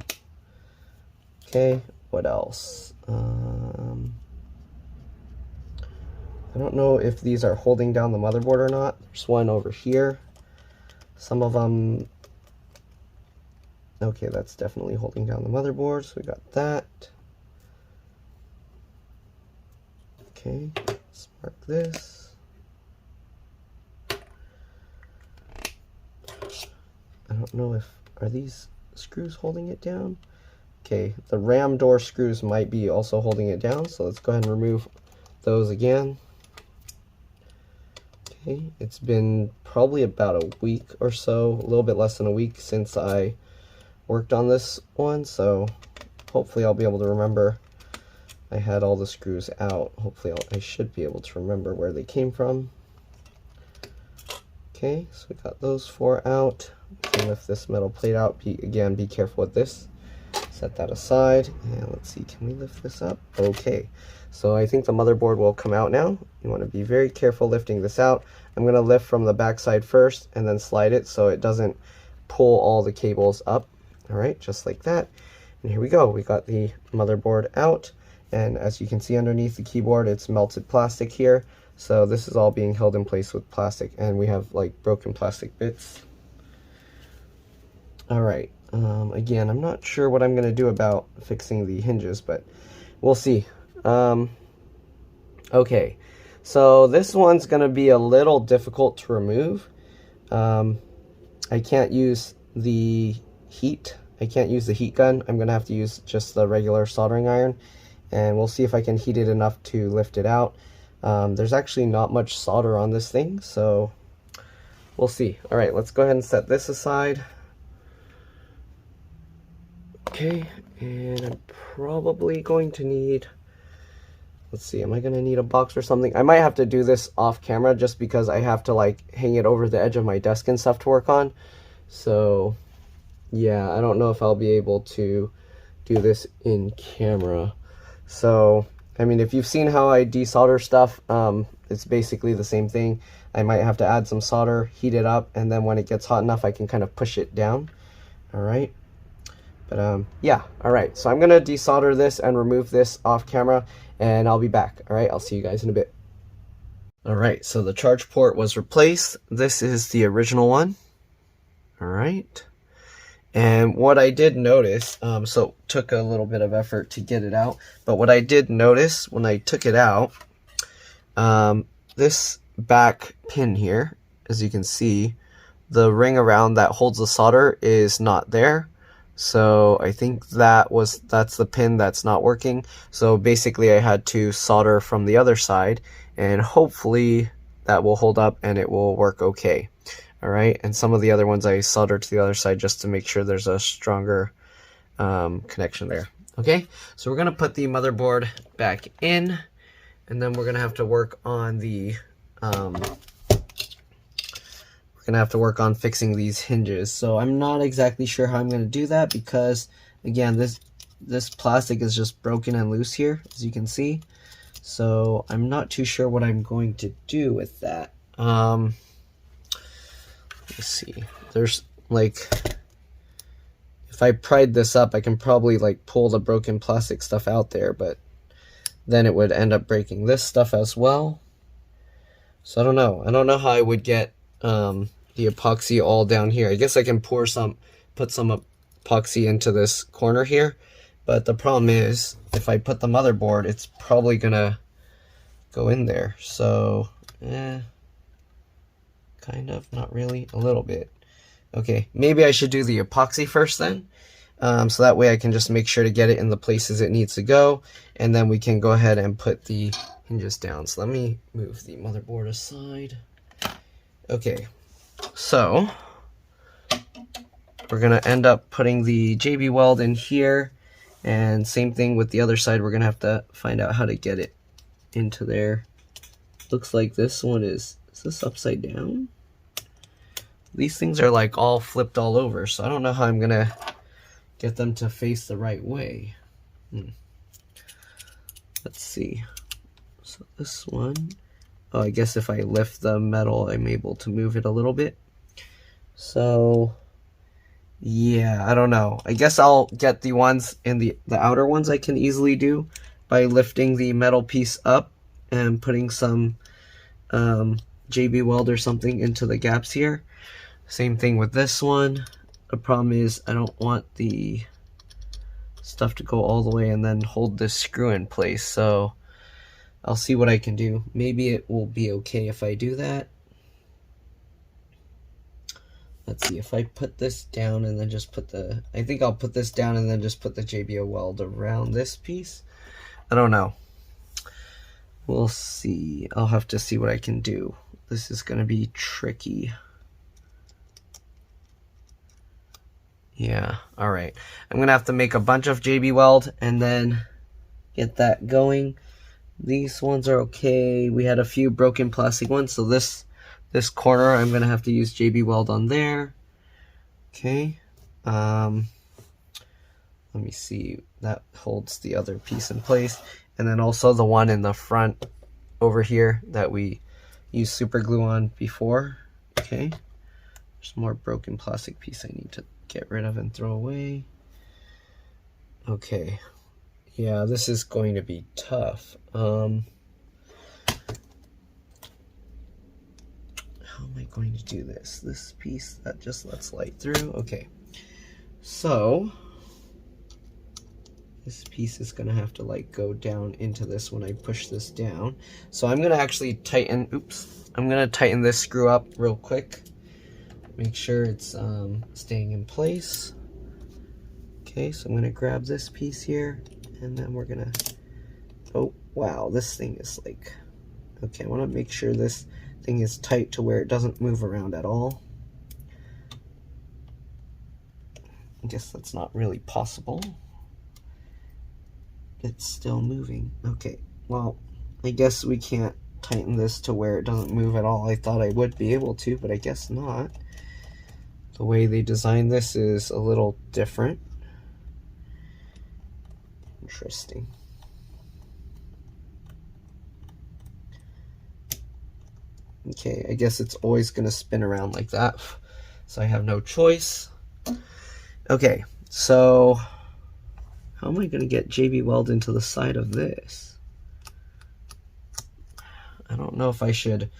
Okay, what else? I don't know if these are holding down the motherboard or not. There's one over here. Some of them, okay, that's definitely holding down the motherboard, so we got that. Okay, let's mark this. I don't know if, are these screws holding it down? Okay, the RAM door screws might be also holding it down, so let's go ahead and remove those again. Okay, it's been probably about a week or so, a little bit less than a week since I worked on this one, so hopefully I'll be able to remember. I had all the screws out. Hopefully I should be able to remember where they came from. Okay, so we got those 4 out. We can lift this metal plate out. Again, be careful with this. Set that aside, and let's see, can we lift this up? Okay, so I think the motherboard will come out now. You want to be very careful lifting this out. I'm going to lift from the back side first and then slide it so it doesn't pull all the cables up. All right, just like that. And here we go. We got the motherboard out, and as you can see underneath the keyboard, it's melted plastic here. So this is all being held in place with plastic, and we have like broken plastic bits. All right, again, I'm not sure what I'm going to do about fixing the hinges, but we'll see. Okay, so this one's going to be a little difficult to remove. I can't use the heat. I can't use the heat gun. I'm going to have to use just the regular soldering iron, and we'll see if I can heat it enough to lift it out. There's actually not much solder on this thing, so we'll see. All right, let's go ahead and set this aside. Okay, and I'm probably going to need, let's see, am I going to need a box or something? I might have to do this off camera just because I have to like hang it over the edge of my desk and stuff to work on. So yeah, I don't know if I'll be able to do this in camera. So I mean, if you've seen how I desolder stuff, it's basically the same thing. I might have to add some solder, heat it up, and then when it gets hot enough, I can kind of push it down. All right. But yeah, all right. So I'm gonna desolder this and remove this off camera, and I'll be back. All right, I'll see you guys in a bit. All right, so the charge port was replaced. This is the original one. All right. And what I did notice, so took a little bit of effort to get it out, but what I did notice when I took it out, this back pin here, as you can see, the ring around that holds the solder is not there. So I think that's the pin that's not working. So basically I had to solder from the other side, and hopefully that will hold up and it will work okay. All right, and some of the other ones I soldered to the other side just to make sure there's a stronger connection there. Okay, so we're gonna put the motherboard back in, and then we're gonna have to work on the fixing these hinges. So I'm not exactly sure how I'm gonna do that because again, this plastic is just broken and loose here, as you can see. So I'm not too sure what I'm going to do with that. Let's see, there's like, if I pried this up, I can probably like pull the broken plastic stuff out there, but then it would end up breaking this stuff as well. So I don't know how I would get the epoxy all down here. I guess I can put some epoxy into this corner here, but the problem is if I put the motherboard, it's probably gonna go in there. So kind of, not really, a little bit. Okay, maybe I should do the epoxy first then, so that way I can just make sure to get it in the places it needs to go, and then we can go ahead and put the hinges down. So let me move the motherboard aside. Okay, so we're gonna end up putting the JB Weld in here, and same thing with the other side. We're gonna have to find out how to get it into there. Looks like this one is this upside down? These things are like all flipped all over, so I don't know how I'm gonna get them to face the right way. Let's see. So this one, oh, I guess if I lift the metal, I'm able to move it a little bit. So yeah, I don't know. I guess I'll get the ones in the outer ones I can easily do by lifting the metal piece up and putting some JB Weld or something into the gaps here. Same thing with this one. The problem is I don't want the stuff to go all the way and then hold this screw in place, so I'll see what I can do. Maybe it will be okay if I do that. Let's see, if I put this down and then just put the, I think I'll put this down and then just put the JB Weld around this piece. I don't know. We'll see. I'll have to see what I can do. This is going to be tricky. Yeah, all right. I'm going to have to make a bunch of JB Weld and then get that going. These ones are okay. We had a few broken plastic ones, so this corner I'm going to have to use JB Weld on there. Okay. Let me see. That holds the other piece in place. And then also the one in the front over here that we used super glue on before. Okay. There's more broken plastic piece I need to get rid of and throw away. Okay. Yeah, this is going to be tough. How am I going to do this? This piece that just lets light through. Okay. So this piece is going to have to like go down into this when I push this down. So I'm going to actually tighten, I'm going to tighten this screw up real quick. Make sure it's staying in place. Okay, so I'm going to grab this piece here, and then we're going to, oh wow, this thing is like, okay, I want to make sure this thing is tight to where it doesn't move around at all. I guess that's not really possible. It's still moving. Okay, well, I guess we can't tighten this to where it doesn't move at all. I thought I would be able to, but I guess not. The way they designed this is a little different. Interesting. Okay, I guess it's always gonna spin around like that, so I have no choice. Okay, so how am I gonna get JB Weld into the side of this? I don't know if I should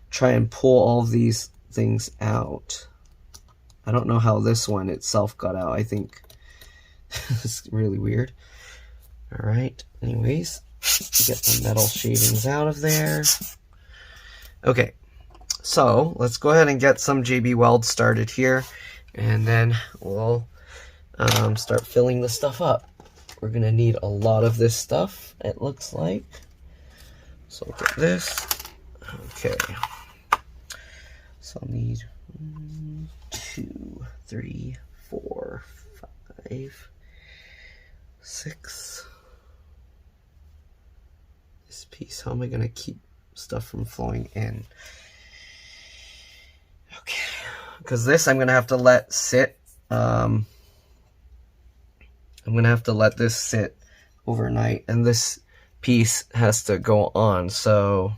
try and pull all of these things out. I don't know how this one itself got out. I think it's really weird. All right, anyways, get the metal shavings out of there. Okay, so let's go ahead and get some JB Weld started here, and then we'll start filling the stuff up. We're gonna need a lot of this stuff, it looks like. So I'll get this. Okay, so I'll need 1, 2, 3, 4, 5, 6. This piece, how am I gonna keep stuff from flowing in? Okay, because this I'm gonna have to let sit. I'm gonna have to let this sit overnight, and this piece has to go on, so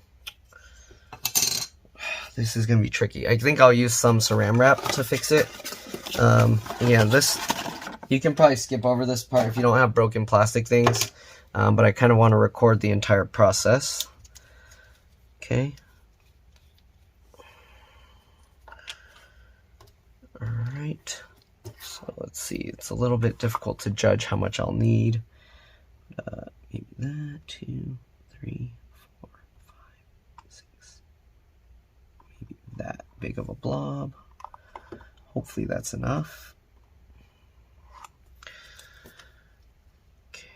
this is gonna be tricky. I think I'll use some saran wrap to fix it. Yeah, this, you can probably skip over this part if you don't have broken plastic things, but I kind of want to record the entire process. Okay. All right. So let's see. It's a little bit difficult to judge how much I'll need. Maybe that, 2, 3, 4, 5, 6. Maybe that big of a blob. Hopefully that's enough. Okay.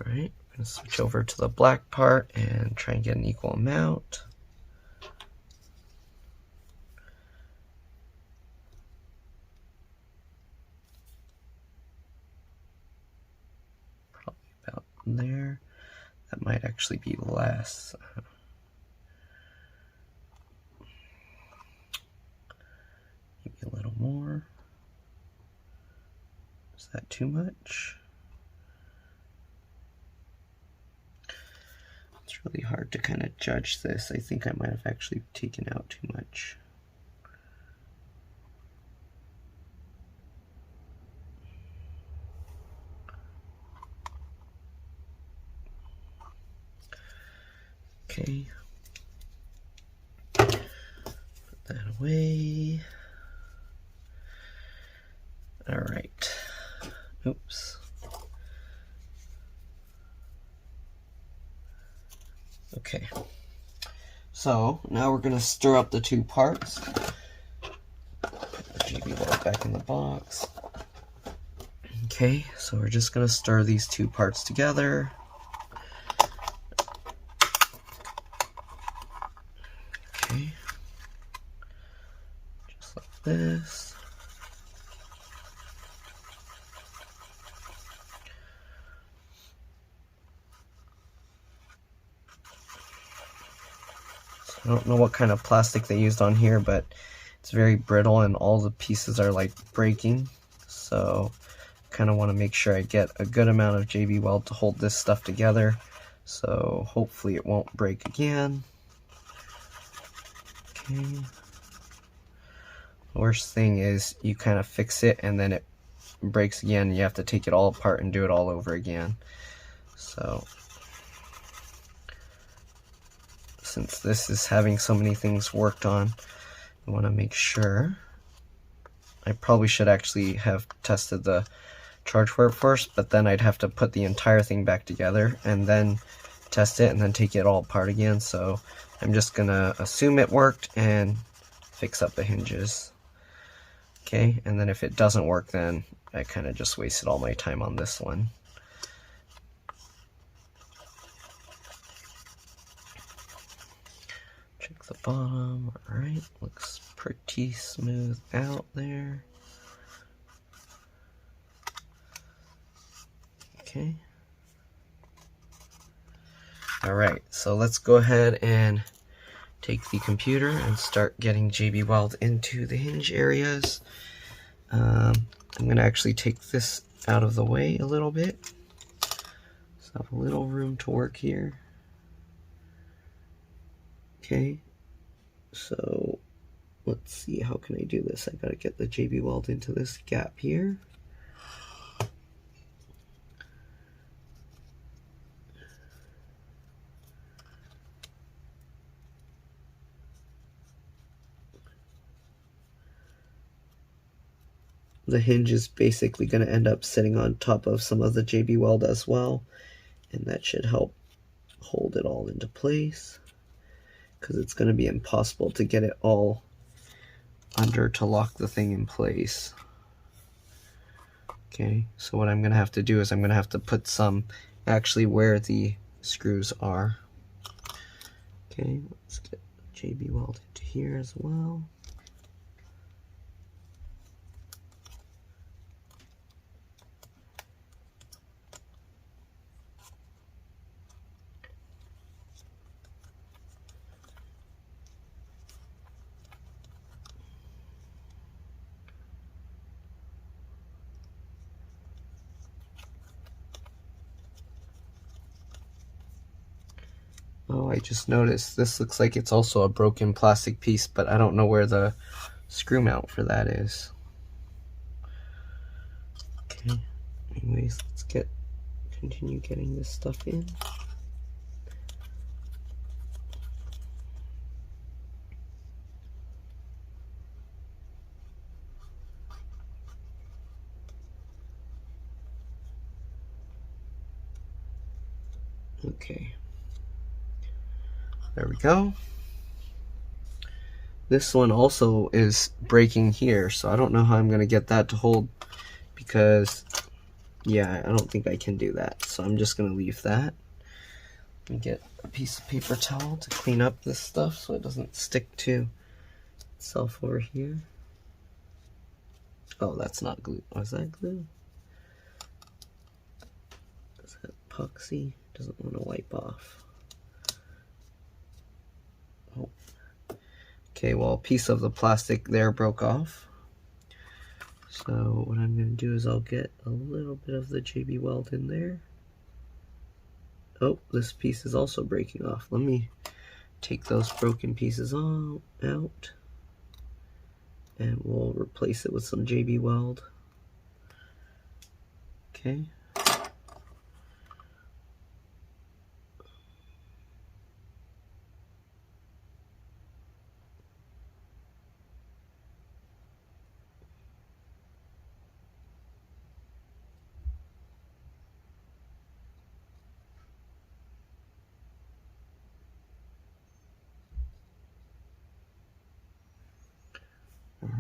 All right, I'm going to switch over to the black part and try and get an equal amount. Probably about there. That might actually be less. Maybe a little more. Is that too much? It's really hard to kind of judge this. I think I might have actually taken out too much. Okay. Put that away. All right. Oops. Okay. So now we're going to stir up the two parts. Put the JB Weld back in the box. Okay, so we're just going to stir these two parts together. Okay. Just like this. I don't know what kind of plastic they used on here, but it's very brittle and all the pieces are like breaking. So I kind of want to make sure I get a good amount of JB Weld to hold this stuff together. So hopefully it won't break again. Okay. The worst thing is you kind of fix it and then it breaks again. You have to take it all apart and do it all over again. So since this is having so many things worked on, I want to make sure. I probably should actually have tested the charge for it first, but then I'd have to put the entire thing back together and then test it and then take it all apart again. So I'm just gonna assume it worked and fix up the hinges. Okay, and then if it doesn't work, then I kind of just wasted all my time on this one. Check the bottom. Alright, looks pretty smooth out there. Okay. Alright, so let's go ahead and take the computer and start getting JB Weld into the hinge areas. I'm going to actually take this out of the way a little bit, so I have a little room to work here. Okay, so let's see, how can I do this? I got to get the JB Weld into this gap here. The hinge is basically going to end up sitting on top of some of the JB Weld as well, and that should help hold it all into place, because it's going to be impossible to get it all under to lock the thing in place. Okay, so what I'm going to have to do is I'm going to have to put some actually where the screws are. Okay, let's get JB Weld into here as well. Oh, I just noticed this looks like it's also a broken plastic piece, but I don't know where the screw mount for that is. Okay, anyways, let's continue getting this stuff in. Okay, there we go. This one also is breaking here, so I don't know how I'm going to get that to hold, because, yeah, I don't think I can do that. So I'm just going to leave that and get a piece of paper towel to clean up this stuff so it doesn't stick to itself over here. Oh, that's not glue. Was that glue? Is that epoxy? Doesn't want to wipe off. Oh. Okay, well, a piece of the plastic there broke off. So what I'm going to do is I'll get a little bit of the JB Weld in there. Oh, this piece is also breaking off. Let me take those broken pieces all out, and we'll replace it with some JB Weld. Okay.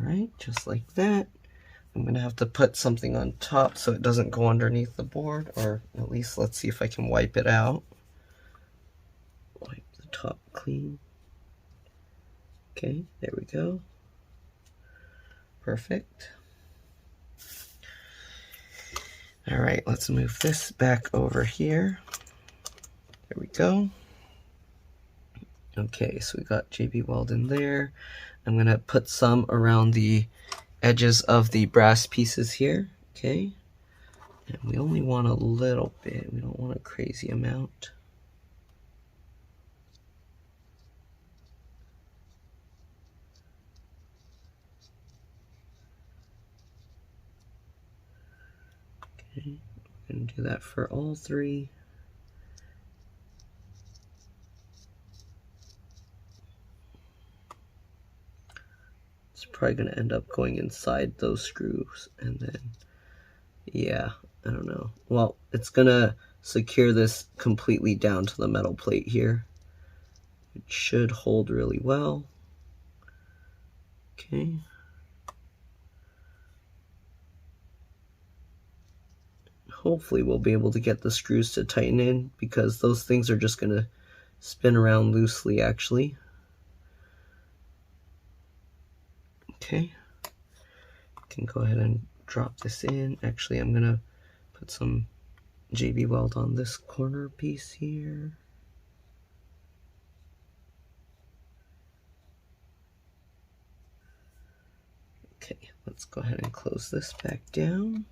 Alright, just like that. I'm going to have to put something on top so it doesn't go underneath the board, or at least let's see if I can wipe it out. Wipe the top clean. Okay, there we go. Perfect. Alright, let's move this back over here. There we go. Okay, so we got JB Weld in there. I'm going to put some around the edges of the brass pieces here. Okay, and we only want a little bit. We don't want a crazy amount. Okay, we're going to do that for all three. It's probably going to end up going inside those screws, and then, yeah, I don't know. Well, it's going to secure this completely down to the metal plate here. It should hold really well. Okay. Hopefully we'll be able to get the screws to tighten in, because those things are just going to spin around loosely, actually. Okay, I can go ahead and drop this in. Actually, I'm gonna put some JB Weld on this corner piece here. Okay, let's go ahead and close this back down.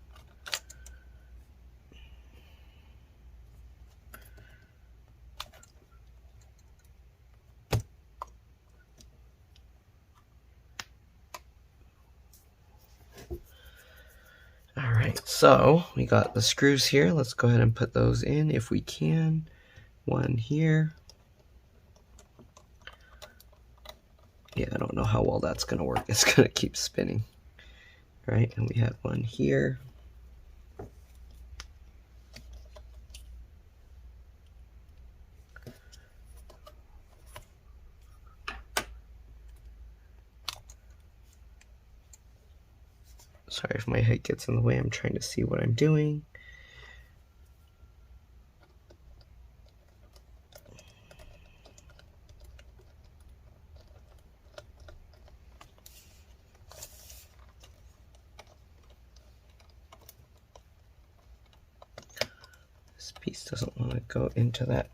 Alright, so we got the screws here. Let's go ahead and put those in if we can. One here. Yeah, I don't know how well that's going to work. It's going to keep spinning. Right, and we have one here. Sorry if my head gets in the way. I'm trying to see what I'm doing. This piece doesn't want to go into that.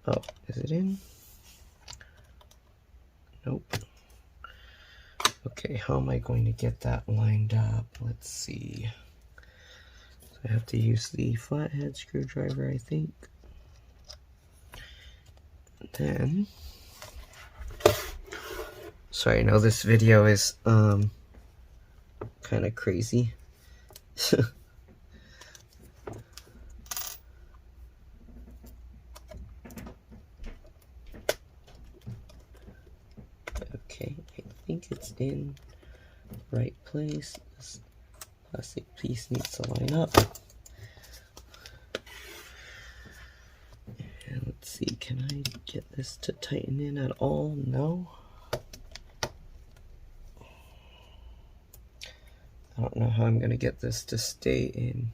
Oh, is it in? Nope. Okay, how am I going to get that lined up? Let's see. So I have to use the flathead screwdriver, I think. Then, sorry, I know this video is kind of crazy. Okay, I think it's in the right place. This plastic piece needs to line up. And let's see, can I get this to tighten in at all? No. I don't know how I'm going to get this to stay in.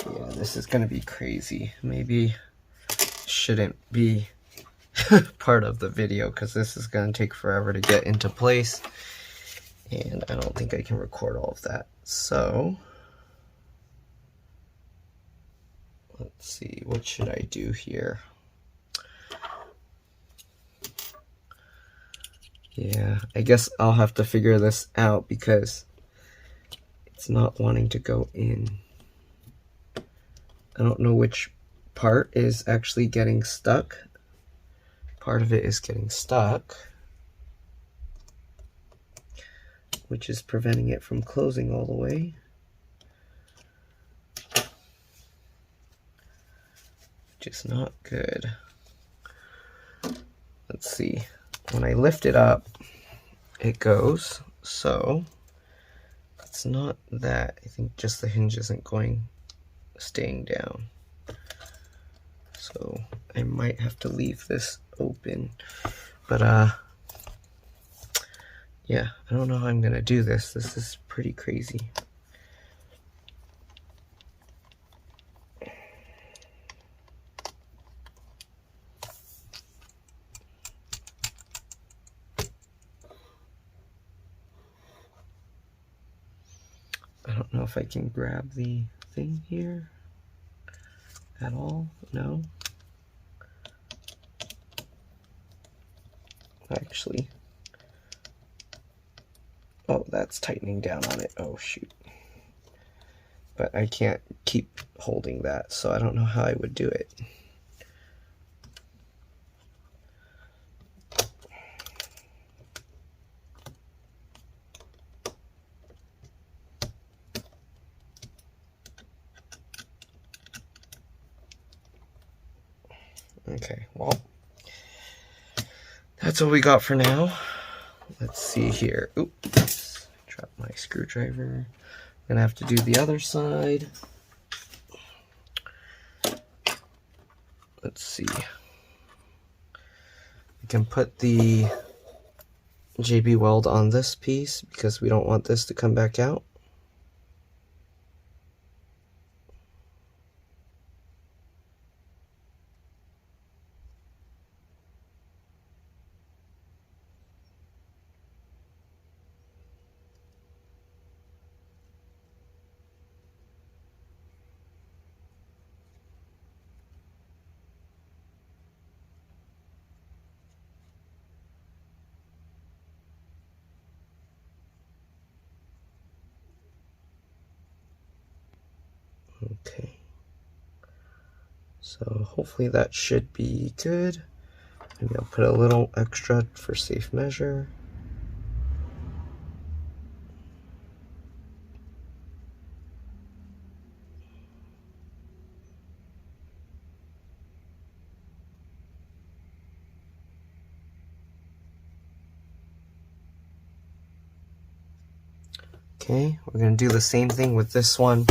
Yeah, this is going to be crazy. Maybe shouldn't be part of the video because this is going to take forever to get into place. And I don't think I can record all of that. So, let's see, what should I do here? Yeah, I guess I'll have to figure this out because it's not wanting to go in. I don't know which part is actually getting stuck. Part of it is getting stuck, which is preventing it from closing all the way. Which is not good. Let's see. When I lift it up, it goes. So it's not that. I think just the hinge isn't staying down. So I might have to leave this open. But yeah, I don't know how I'm gonna do this. This is pretty crazy. I don't know if I can grab the thing here at all. No. Actually. Oh, that's tightening down on it. Oh, shoot. But I can't keep holding that, so I don't know how I would do it. Okay, well, that's what we got for now. Let's see here. Oops, dropped my screwdriver. Gonna have to do the other side. Let's see. we can put the JB Weld on this piece because we don't want this to come back out. Okay, so hopefully that should be good. Maybe I'll put a little extra for safe measure. Okay, we're going to do the same thing with this one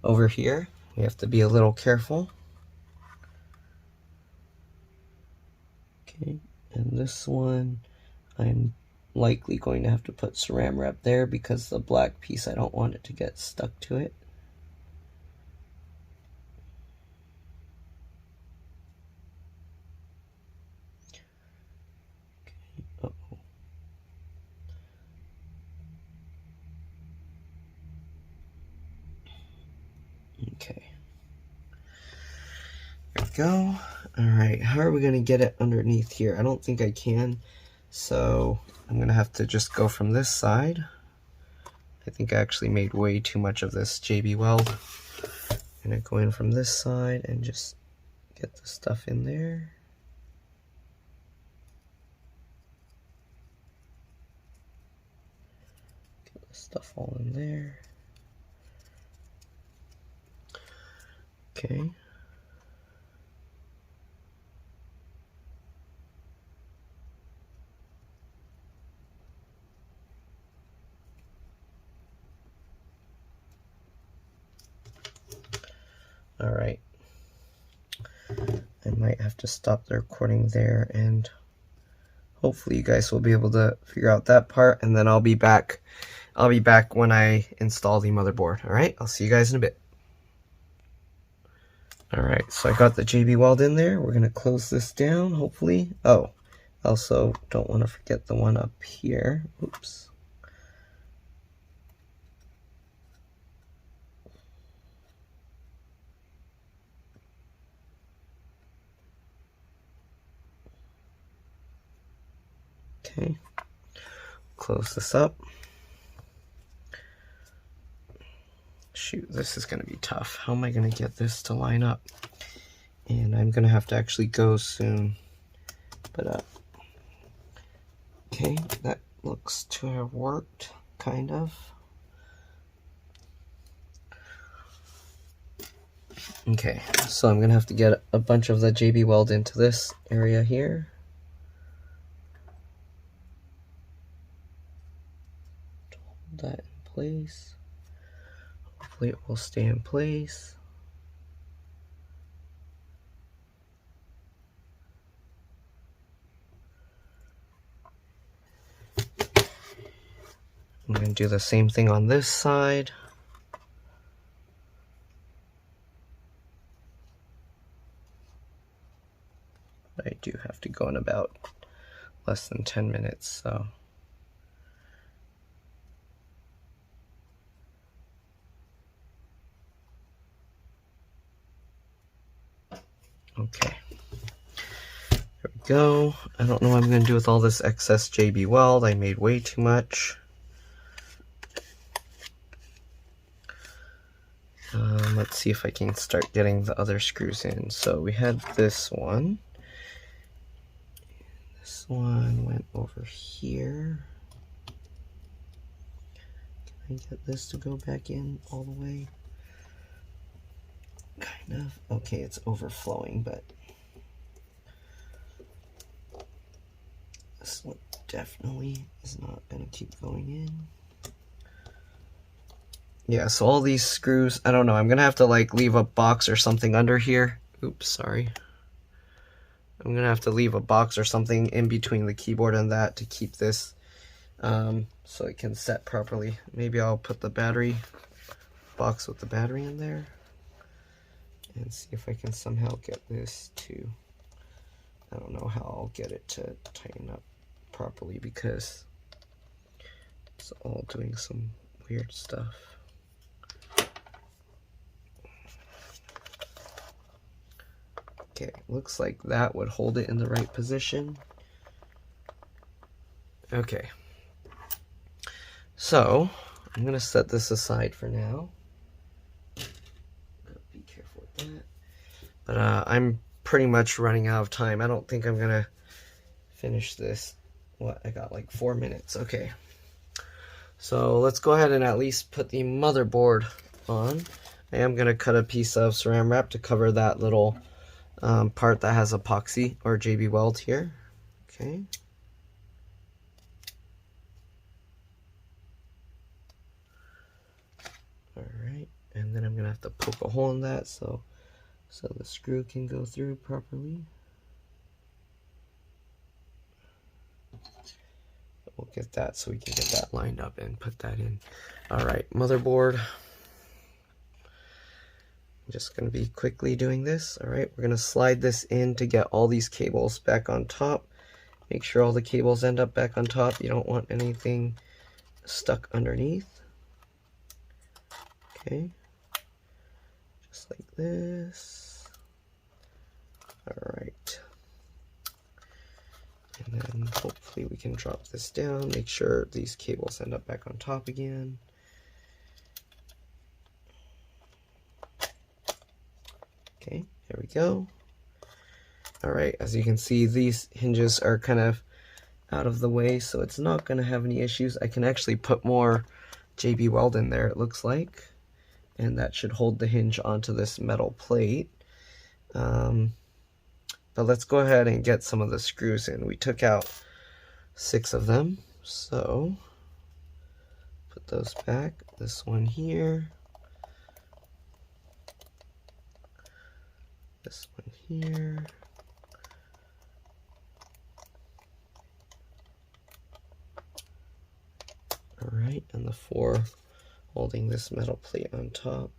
over here. We have to be a little careful. Okay, and this one I'm likely going to have to put Saran Wrap there because the black piece, I don't want it to get stuck to it. Okay. Uh-oh. Okay. There we go. Alright, how are we going to get it underneath here? I don't think I can, so I'm going to have to just go from this side. I think I actually made way too much of this JB Weld. I'm going to go in from this side and just get the stuff in there. Get the stuff all in there. Okay. Alright, I might have to stop the recording there, and hopefully you guys will be able to figure out that part, and then I'll be back when I install the motherboard. Alright, I'll see you guys in a bit. Alright, so I got the JB Weld in there. We're going to close this down, hopefully. Oh, also don't want to forget the one up here. Oops. Okay, close this up. Shoot, this is going to be tough. How am I going to get this to line up? And I'm going to have to actually go soon. But, okay, that looks to have worked, kind of. Okay, so I'm going to have to get a bunch of the JB Weld into this area here. That in place. Hopefully it will stay in place. I'm going to do the same thing on this side. I do have to go in about less than 10 minutes, so. Okay, there we go. I don't know what I'm going to do with all this excess JB Weld. I made way too much. Let's see if I can start getting the other screws in. So we had this one. This one went over here. Can I get this to go back in all the way? Kind of. Okay, it's overflowing, but this one definitely is not going to keep going in. Yeah, so all these screws, I don't know, I'm going to have to like leave a box or something under here. Oops, sorry. I'm gonna have to leave a box or something in between the keyboard and that to keep this so it can set properly. Maybe I'll put the battery box with the battery in there and see if I can somehow get this to, I don't know how I'll get it to tighten up properly because it's all doing some weird stuff. Okay, looks like that would hold it in the right position. Okay, so I'm gonna set this aside for now. Be careful with that. But I'm pretty much running out of time. I don't think I'm gonna finish this. What, I got like 4 minutes. Okay, so let's go ahead and at least put the motherboard on. I am gonna cut a piece of saran wrap to cover that little part that has epoxy or JB Weld here. Okay. Alright, and then I'm gonna have to poke a hole in that so the screw can go through properly. We'll get that so we can get that lined up and put that in. Alright, motherboard. I'm just going to be quickly doing this. Alright, we're going to slide this in to get all these cables back on top. Make sure all the cables end up back on top. You don't want anything stuck underneath. Okay, just like this. Alright. And then hopefully we can drop this down, make sure these cables end up back on top again. Okay, there we go. Alright, as you can see, these hinges are kind of out of the way, so it's not going to have any issues. I can actually put more JB Weld in there, it looks like, and that should hold the hinge onto this metal plate. But let's go ahead and get some of the screws in. We took out 6 of them, so put those back. This one here, this one here, alright, and the 4 holding this metal plate on top.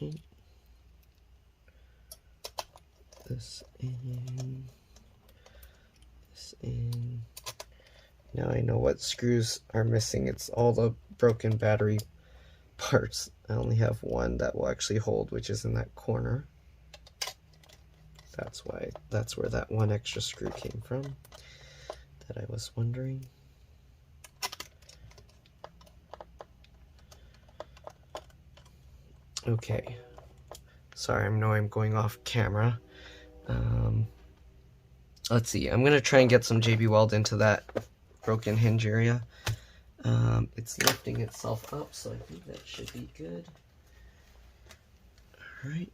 Alright. This in, this in. Now I know what screws are missing. It's all the broken battery parts. I only have one that will actually hold, which is in that corner. That's where that one extra screw came from that I was wondering. Okay, sorry, I know I'm going off camera. Let's see, I'm gonna try and get some JB Weld into that broken hinge area. It's lifting itself up, so I think that should be good. Alright.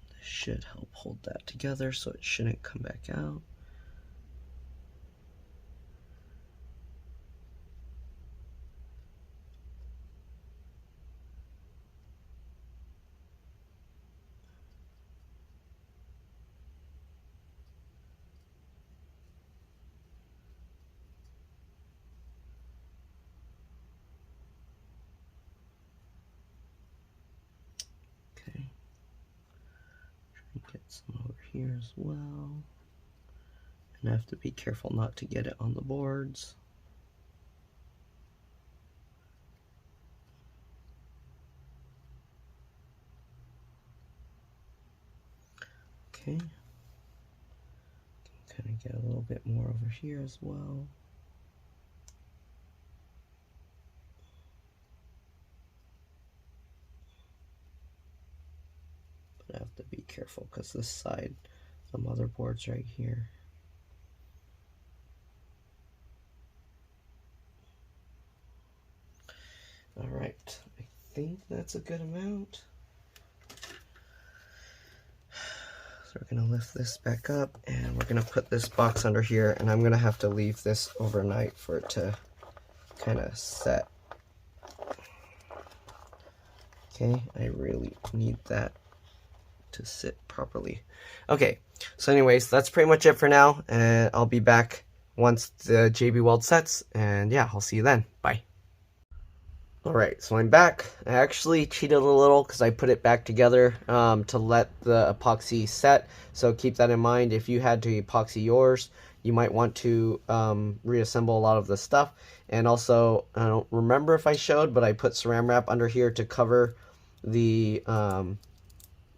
This should help hold that together so it shouldn't come back out. Okay, try and get some over here as well. And I have to be careful not to get it on the boards. Okay, kind of get a little bit more over here as well. But I have to be careful because this side, the motherboard's right here. Alright, I think that's a good amount. So we're gonna lift this back up and we're gonna put this box under here, and I'm gonna have to leave this overnight for it to kind of set. Okay, I really need that to sit properly. Okay, so anyways, that's pretty much it for now, and I'll be back once the JB Weld sets, and yeah, I'll see you then. Bye. Alright, so I'm back. I actually cheated a little because I put it back together to let the epoxy set, so keep that in mind. If you had to epoxy yours, you might want to reassemble a lot of the stuff. And also, I don't remember if I showed, but I put saran wrap under here to cover the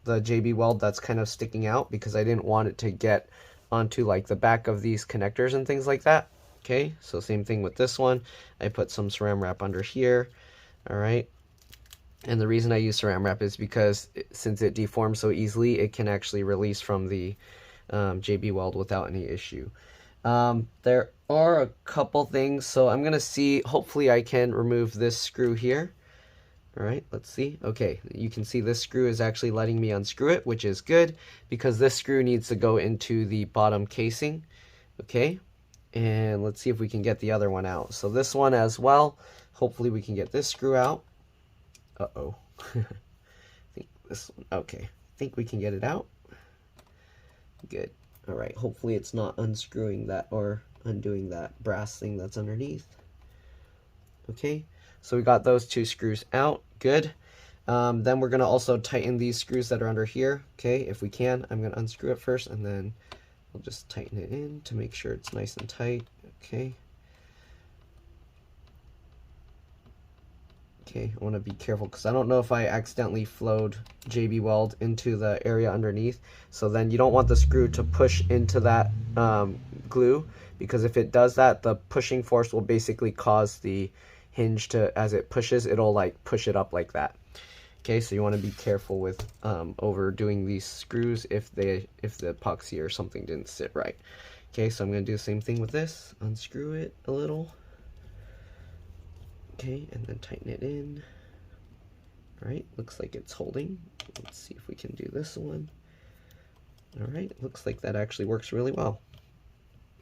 JB Weld that's kind of sticking out, because I didn't want it to get onto like the back of these connectors and things like that. Okay, so same thing with this one. I put some saran wrap under here. All right, and the reason I use saran wrap is because since it deforms so easily, it can actually release from the JB Weld without any issue. There are a couple things, so I'm gonna see, hopefully I can remove this screw here. All right, let's see. Okay, you can see this screw is actually letting me unscrew it, which is good, because this screw needs to go into the bottom casing. Okay, and let's see if we can get the other one out. So this one as well, hopefully we can get this screw out. Uh-oh. I think this one, okay, I think we can get it out. Good. All right, hopefully it's not unscrewing that or undoing that brass thing that's underneath. Okay, so we got those two screws out. Good. Then we're gonna also tighten these screws that are under here. Okay, if we can, I'm gonna unscrew it first, and then we'll just tighten it in to make sure it's nice and tight. Okay. Okay, I want to be careful because I don't know if I accidentally flowed JB Weld into the area underneath. So then you don't want the screw to push into that glue, because if it does that, the pushing force will basically cause the hinge to, as it pushes, it'll like push it up like that. Okay, so you want to be careful with overdoing these screws if the epoxy or something didn't sit right. Okay, so I'm going to do the same thing with this. Unscrew it a little. Okay, and then tighten it in. Alright, looks like it's holding. Let's see if we can do this one. Alright, looks like that actually works really well.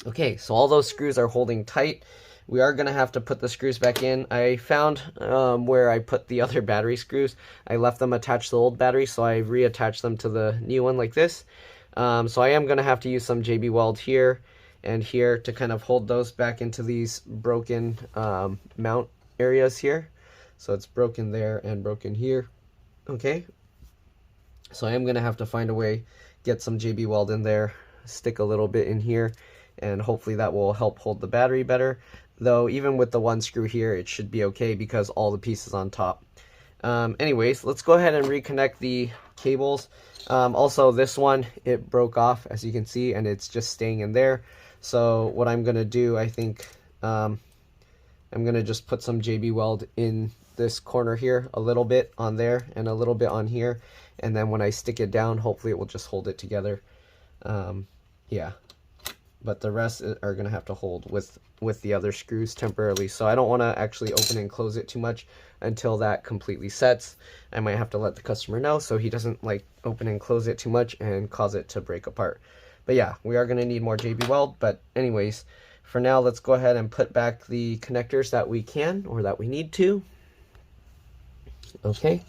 Okay, so all those screws are holding tight. We are going to have to put the screws back in. I found where I put the other battery screws. I left them attached to the old battery, so I reattached them to the new one like this. So I am going to have to use some JB Weld here and here to kind of hold those back into these broken mount areas here. So it's broken there and broken here. Okay, so I am going to have to find a way, get some JB Weld in there, stick a little bit in here, and hopefully that will help hold the battery better. Though even with the one screw here, it should be okay because all the pieces on top. Anyways, let's go ahead and reconnect the cables. Also, this one, it broke off, as you can see, and it's just staying in there. So what I'm going to do, I think, I'm going to just put some JB Weld in this corner here, a little bit on there and a little bit on here, and then when I stick it down, hopefully it will just hold it together. Yeah, but the rest are going to have to hold with the other screws temporarily, so I don't want to actually open and close it too much until that completely sets. I might have to let the customer know so he doesn't like open and close it too much and cause it to break apart. But yeah, we are going to need more JB Weld, but anyways, for now, let's go ahead and put back the connectors that we can, or that we need to. Okay,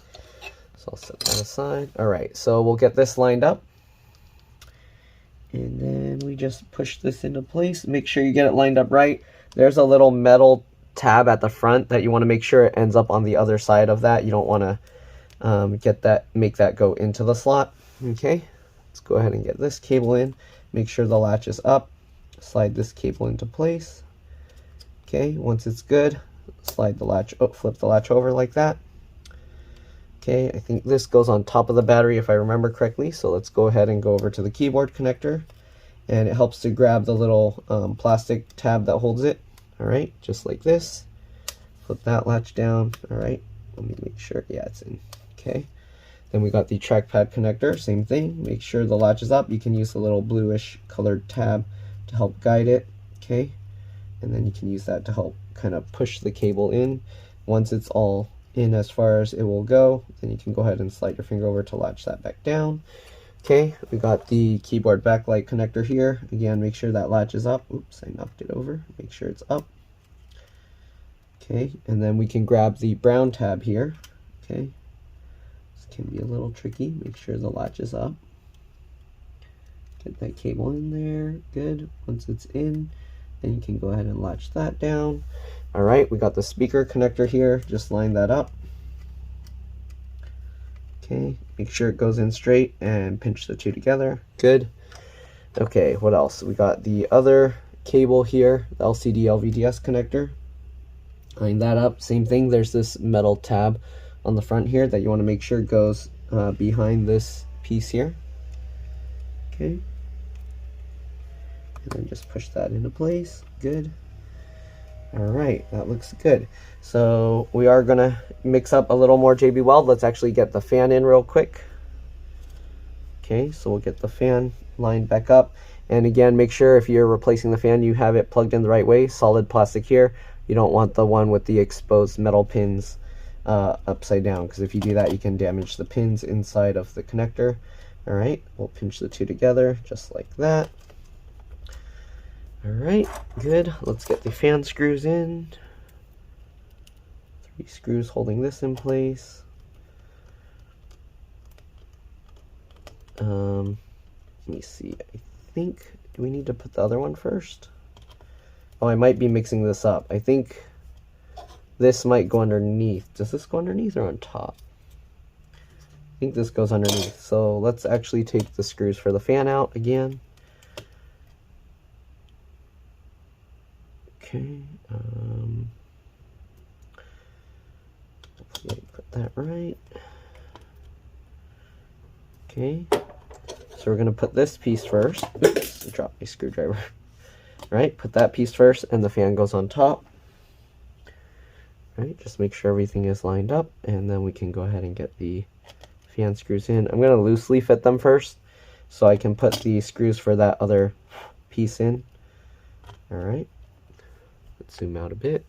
so I'll set that aside. All right, so we'll get this lined up. And then we just push this into place. Make sure you get it lined up right. There's a little metal tab at the front that you want to make sure it ends up on the other side of that. You don't want to make that go into the slot. Okay, let's go ahead and get this cable in. Make sure the latch is up. Slide this cable into place. Okay, once it's good, slide the latch, flip the latch over like that. Okay, I think this goes on top of the battery if I remember correctly, so let's go ahead and go over to the keyboard connector, and it helps to grab the little plastic tab that holds it. Alright, just like this. Flip that latch down. Alright, let me make sure, yeah, it's in. Okay, then we got the trackpad connector, same thing. Make sure the latch is up. You can use a little bluish colored tab to help guide it. Okay, and then you can use that to help kind of push the cable in. Once it's all in as far as it will go, then you can go ahead and slide your finger over to latch that back down. Okay, we got the keyboard backlight connector here. Again, make sure that latches up. Oops, I knocked it over. Make sure it's up. Okay, and then we can grab the brown tab here. Okay, this can be a little tricky. Make sure the latch is up. Get that cable in there. Good. Once it's in, then you can go ahead and latch that down. All right, we got the speaker connector here. Just line that up. Okay, make sure it goes in straight and pinch the two together. Good. Okay, what else? We got the other cable here, the LCD LVDS connector. Line that up. Same thing. There's this metal tab on the front here that you want to make sure goes behind this piece here. Okay. And then just push that into place. Good. All right, that looks good. So we are gonna mix up a little more JB Weld. Let's actually get the fan in real quick. Okay, so we'll get the fan lined back up. And again, make sure if you're replacing the fan, you have it plugged in the right way. Solid plastic here. You don't want the one with the exposed metal pins upside down, because if you do that, you can damage the pins inside of the connector. All right, we'll pinch the two together just like that. All right, good. Let's get the fan screws in. 3 screws holding this in place. Let me see. I think, do we need to put the other one first? Oh, I might be mixing this up. I think this might go underneath. Does this go underneath or on top? I think this goes underneath. So let's actually take the screws for the fan out again. Okay, hopefully I put that right. Okay, so we're gonna put this piece first. Oops, I dropped my screwdriver. Right, put that piece first, and the fan goes on top. Right, just make sure everything is lined up, and then we can go ahead and get the fan screws in. I'm gonna loosely fit them first, so I can put the screws for that other piece in. All right. Zoom out a bit.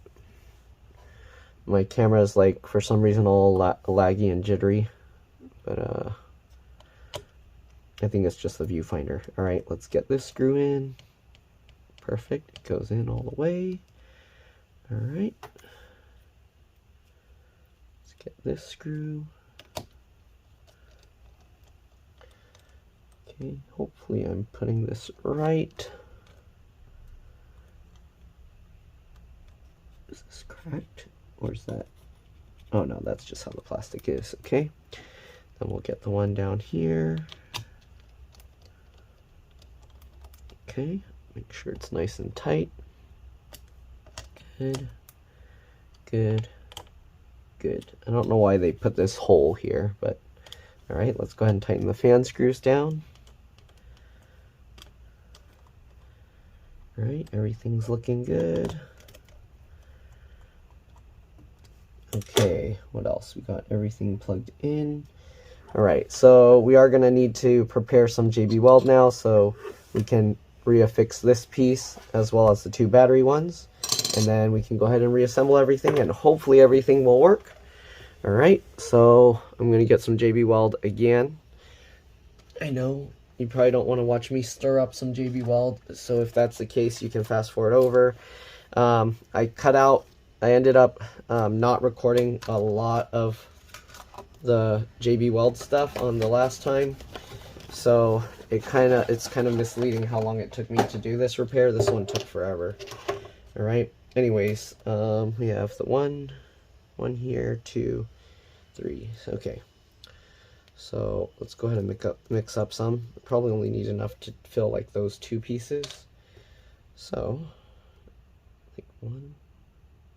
My camera is like, for some reason, all laggy and jittery, but I think it's just the viewfinder. All right, let's get this screw in. Perfect, it goes in all the way. All right, let's get this screw. Okay, hopefully I'm putting this right. Is this cracked, or is that? Oh no, that's just how the plastic is. Okay, then we'll get the one down here. Okay, make sure it's nice and tight. Good, good, good. I don't know why they put this hole here, but all right, let's go ahead and tighten the fan screws down. All right, everything's looking good. Okay, what else? We got everything plugged in. All right, so we are gonna need to prepare some JB Weld now, so we can reaffix this piece as well as the 2 battery ones, and then we can go ahead and reassemble everything, and hopefully everything will work. All right, so I'm gonna get some JB Weld again. I know you probably don't want to watch me stir up some JB Weld, so if that's the case, you can fast forward over. I ended up not recording a lot of the JB Weld stuff on the last time, so it's kind of misleading how long it took me to do this repair. This one took forever. All right. Anyways, we have the one here, 2, 3. Okay. So let's go ahead and mix up some. Probably only need enough to fill like those 2 pieces. So I think 1,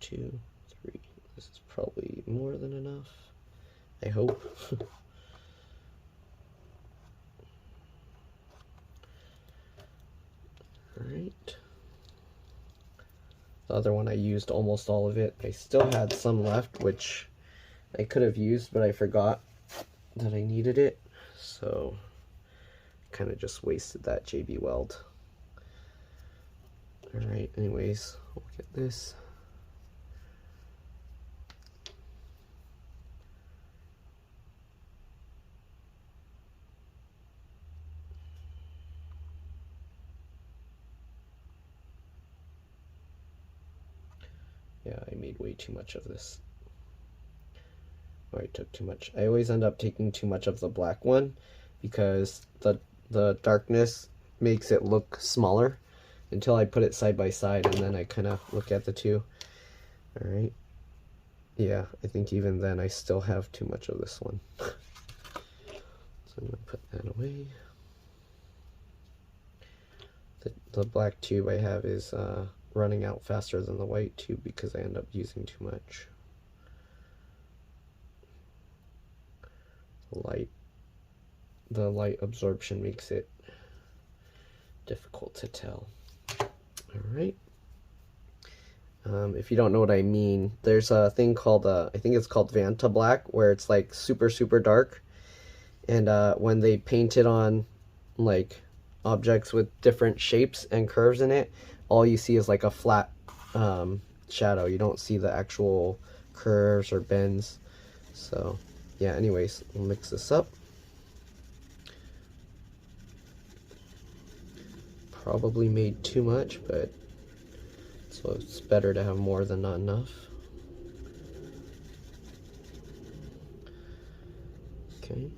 2, 3. This is probably more than enough, I hope. Alright. The other one I used almost all of it. I still had some left, which I could have used, but I forgot that I needed it. So kind of just wasted that JB Weld. Alright, anyways, we'll get this. Yeah, I made way too much of this. Or I took too much. I always end up taking too much of the black one because the darkness makes it look smaller until I put it side by side, and then I kind of look at the two. All right. Yeah, I think even then I still have too much of this one. So I'm gonna put that away. The black tube I have is running out faster than the white tube because I end up using too much. The light absorption makes it difficult to tell. All right. If you don't know what I mean, there's a thing called I think it's called Vanta Black, where it's like super dark, and when they paint it on like objects with different shapes and curves in it, all you see is like a flat shadow. You don't see the actual curves or bends. So yeah, anyways, we'll mix this up. Probably made too much, but so it's better to have more than not enough. Okay.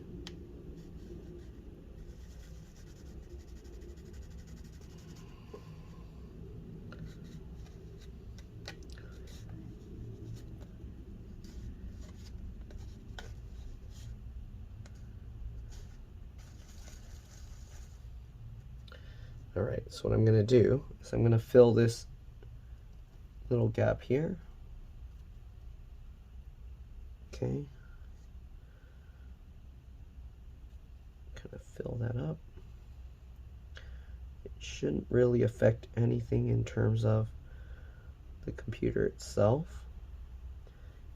Alright, so what I'm going to do is I'm going to fill this little gap here. Okay. Kind of fill that up. It shouldn't really affect anything in terms of the computer itself.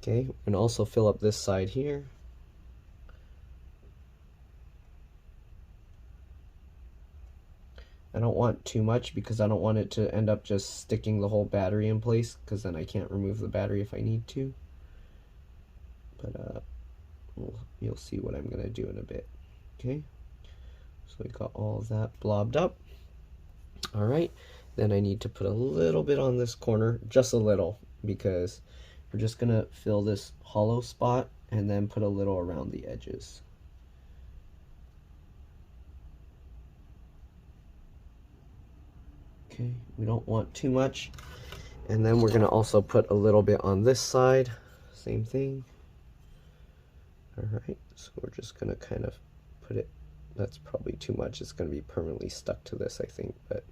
Okay, and also fill up this side here. I don't want too much because I don't want it to end up just sticking the whole battery in place, because then I can't remove the battery if I need to. But you'll see what I'm going to do in a bit. Okay, so we got all of that blobbed up. All right, then I need to put a little bit on this corner, just a little, because we're just going to fill this hollow spot and then put a little around the edges. Okay, we don't want too much. And then we're going to also put a little bit on this side, same thing. All right, so we're just going to kind of put it, that's probably too much. It's going to be permanently stuck to this, I think, but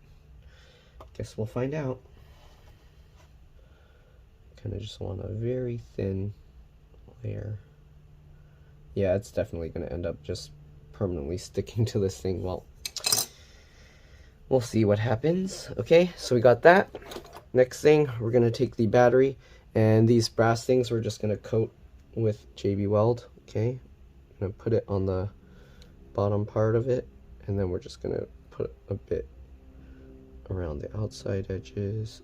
I guess we'll find out. Kind of just want a very thin layer. Yeah, it's definitely going to end up just permanently sticking to this thing. Well, we'll see what happens. Okay, so we got that. Next thing, we're going to take the battery, and these brass things we're just going to coat with JB Weld. Okay, I'm going to put it on the bottom part of it, and then we're just going to put a bit around the outside edges.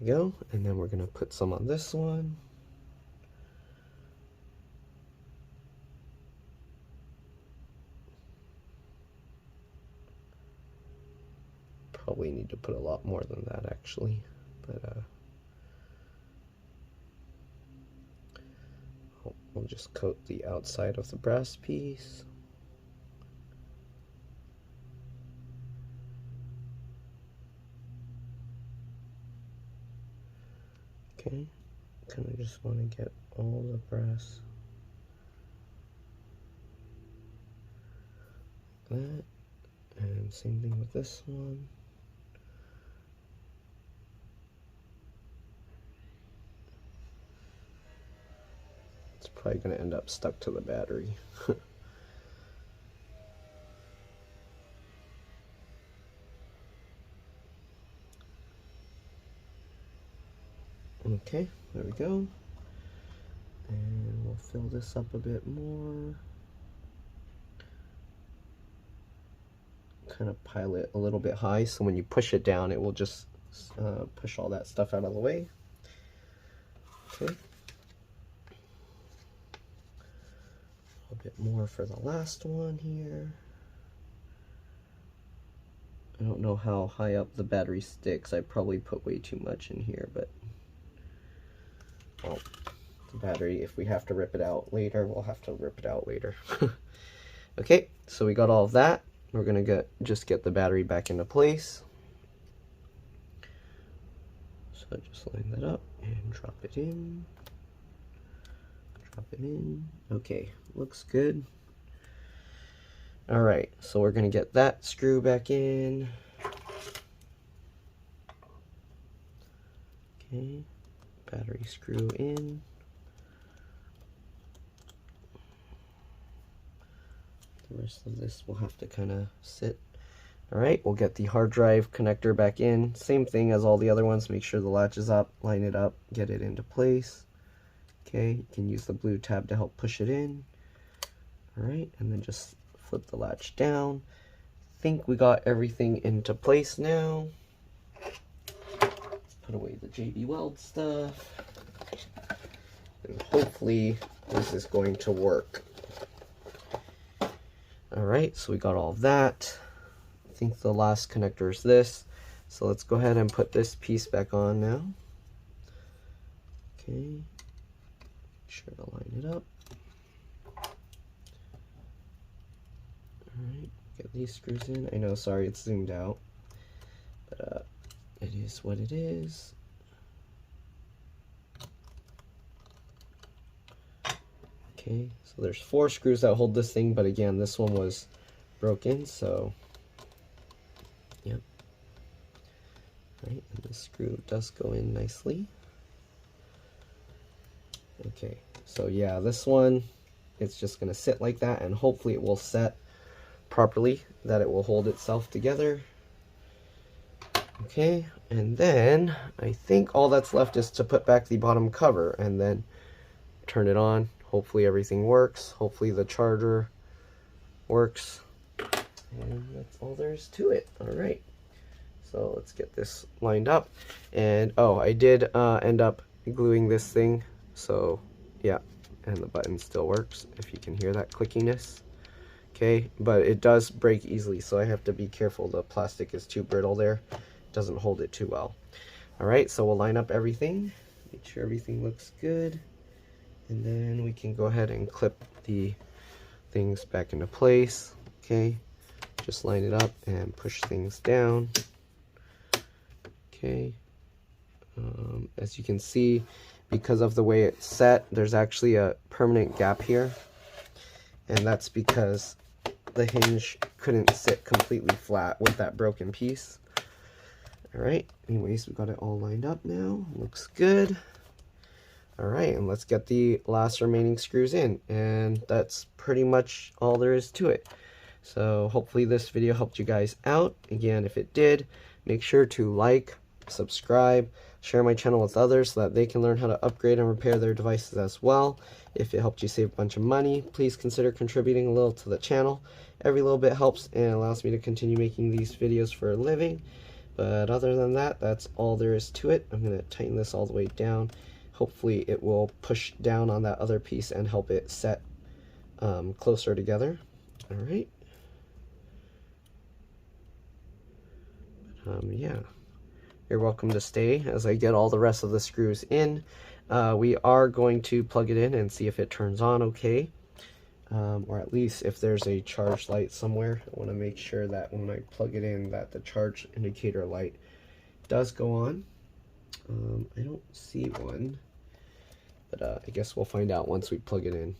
There we go, and then we're going to put some on this one. Probably need to put a lot more than that, actually, but we'll just coat the outside of the brass piece. Okay, kind of just want to get all the brass like that, and same thing with this one. It's probably going to end up stuck to the battery. Okay, there we go. And we'll fill this up a bit more. Kind of pile it a little bit high, so when you push it down, it will just push all that stuff out of the way. Okay. A bit more for the last one here. I don't know how high up the battery sticks. I probably put way too much in here, but well, the battery, if we have to rip it out later, we'll have to rip it out later. Okay, so we got all of that. We're gonna just get the battery back into place. So just line that up and drop it in. Drop it in. Okay, looks good. All right, so we're gonna get that screw back in. Okay, battery screw in. The rest of this will have to kind of sit. All right, we'll get the hard drive connector back in. Same thing as all the other ones. Make sure the latch is up, line it up, get it into place. Okay, you can use the blue tab to help push it in. All right, and then just flip the latch down. I think we got everything into place now. Let's put away the JB Weld stuff. And hopefully this is going to work. All right, so we got all of that. I think the last connector is this. So let's go ahead and put this piece back on now. Okay, make sure to line it up. All right, get these screws in. I know, sorry, it's zoomed out, but it is what it is. Okay, so there's 4 screws that hold this thing, but again, this one was broken, so yep. Right, and the screw does go in nicely. Okay, so yeah, this one, it's just gonna sit like that, and hopefully it will set properly, that it will hold itself together. Okay, and then I think all that's left is to put back the bottom cover and then turn it on. Hopefully everything works. Hopefully the charger works. And that's all there is to it. All right, so let's get this lined up. And oh, I did end up gluing this thing, so yeah, and the button still works, if you can hear that clickiness. Okay, but it does break easily, so I have to be careful. The plastic is too brittle there. It doesn't hold it too well. All right, so we'll line up everything, make sure everything looks good, and then we can go ahead and clip the things back into place. Okay, just line it up and push things down. Okay, as you can see, because of the way it's set, there's actually a permanent gap here, and that's because the hinge couldn't sit completely flat with that broken piece. All right, anyways, we got it all lined up now. Looks good. All right, and let's get the last remaining screws in, and that's pretty much all there is to it. So hopefully this video helped you guys out. Again, if it did, make sure to like, subscribe, share my channel with others so that they can learn how to upgrade and repair their devices as well. If it helped you save a bunch of money, please consider contributing a little to the channel. Every little bit helps and allows me to continue making these videos for a living. But other than that, that's all there is to it. I'm going to tighten this all the way down. Hopefully it will push down on that other piece and help it set closer together. All right. Yeah, you're welcome to stay as I get all the rest of the screws in. We are going to plug it in and see if it turns on okay, or at least if there's a charge light somewhere. I want to make sure that when I plug it in that the charge indicator light does go on. I don't see one, but I guess we'll find out once we plug it in.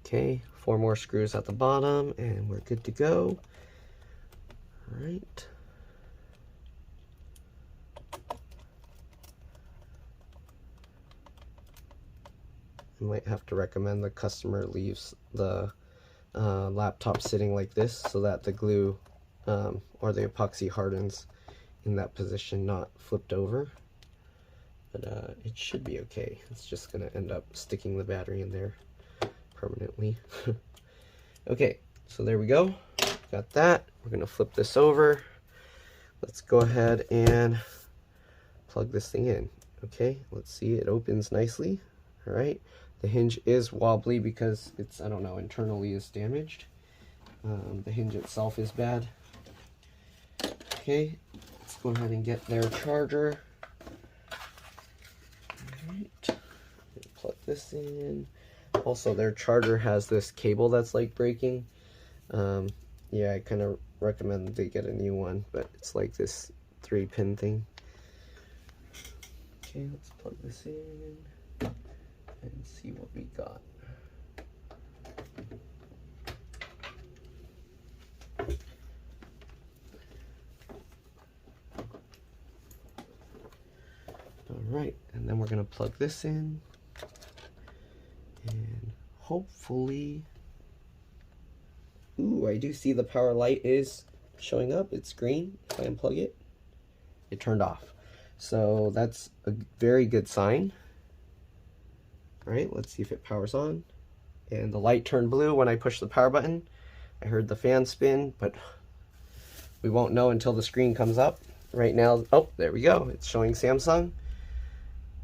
Okay, 4 more screws at the bottom and we're good to go. All right. I might have to recommend the customer leaves the laptop sitting like this so that the glue or the epoxy hardens in that position, not flipped over. But it should be okay. It's just going to end up sticking the battery in there permanently. Okay, so there we go. Got that. We're going to flip this over. Let's go ahead and plug this thing in. Okay, let's see, it opens nicely. All right, The hinge is wobbly because it's, I don't know, internally is damaged. The hinge itself is bad. Okay, let's go ahead and get their charger. Alright, plug this in. Also, their charger has this cable that's like breaking. Yeah, I kind of recommend they get a new one, but it's like this 3-pin thing. Okay, let's plug this in and see what we got. Alright, and then we're going to plug this in, and hopefully, ooh, I do see the power light is showing up. It's green. If I unplug it, it turned off. So that's a very good sign. Alright, let's see if it powers on. And the light turned blue when I pushed the power button. I heard the fan spin, but we won't know until the screen comes up. Right now, oh, there we go. It's showing Samsung.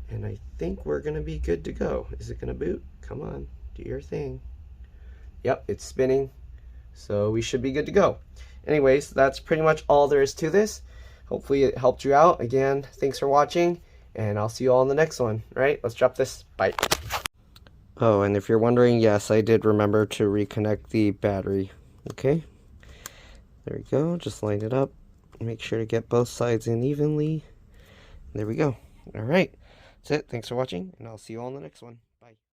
And I think we're going to be good to go. Is it going to boot? Come on, do your thing. Yep, it's spinning. So we should be good to go. Anyways, that's pretty much all there is to this. Hopefully it helped you out. Again, thanks for watching, and I'll see you all in the next one. All right, let's drop this. Bye. Oh, and if you're wondering, yes, I did remember to reconnect the battery. Okay, there we go. Just line it up. Make sure to get both sides in evenly. There we go. All right, that's it. Thanks for watching, and I'll see you all in the next one.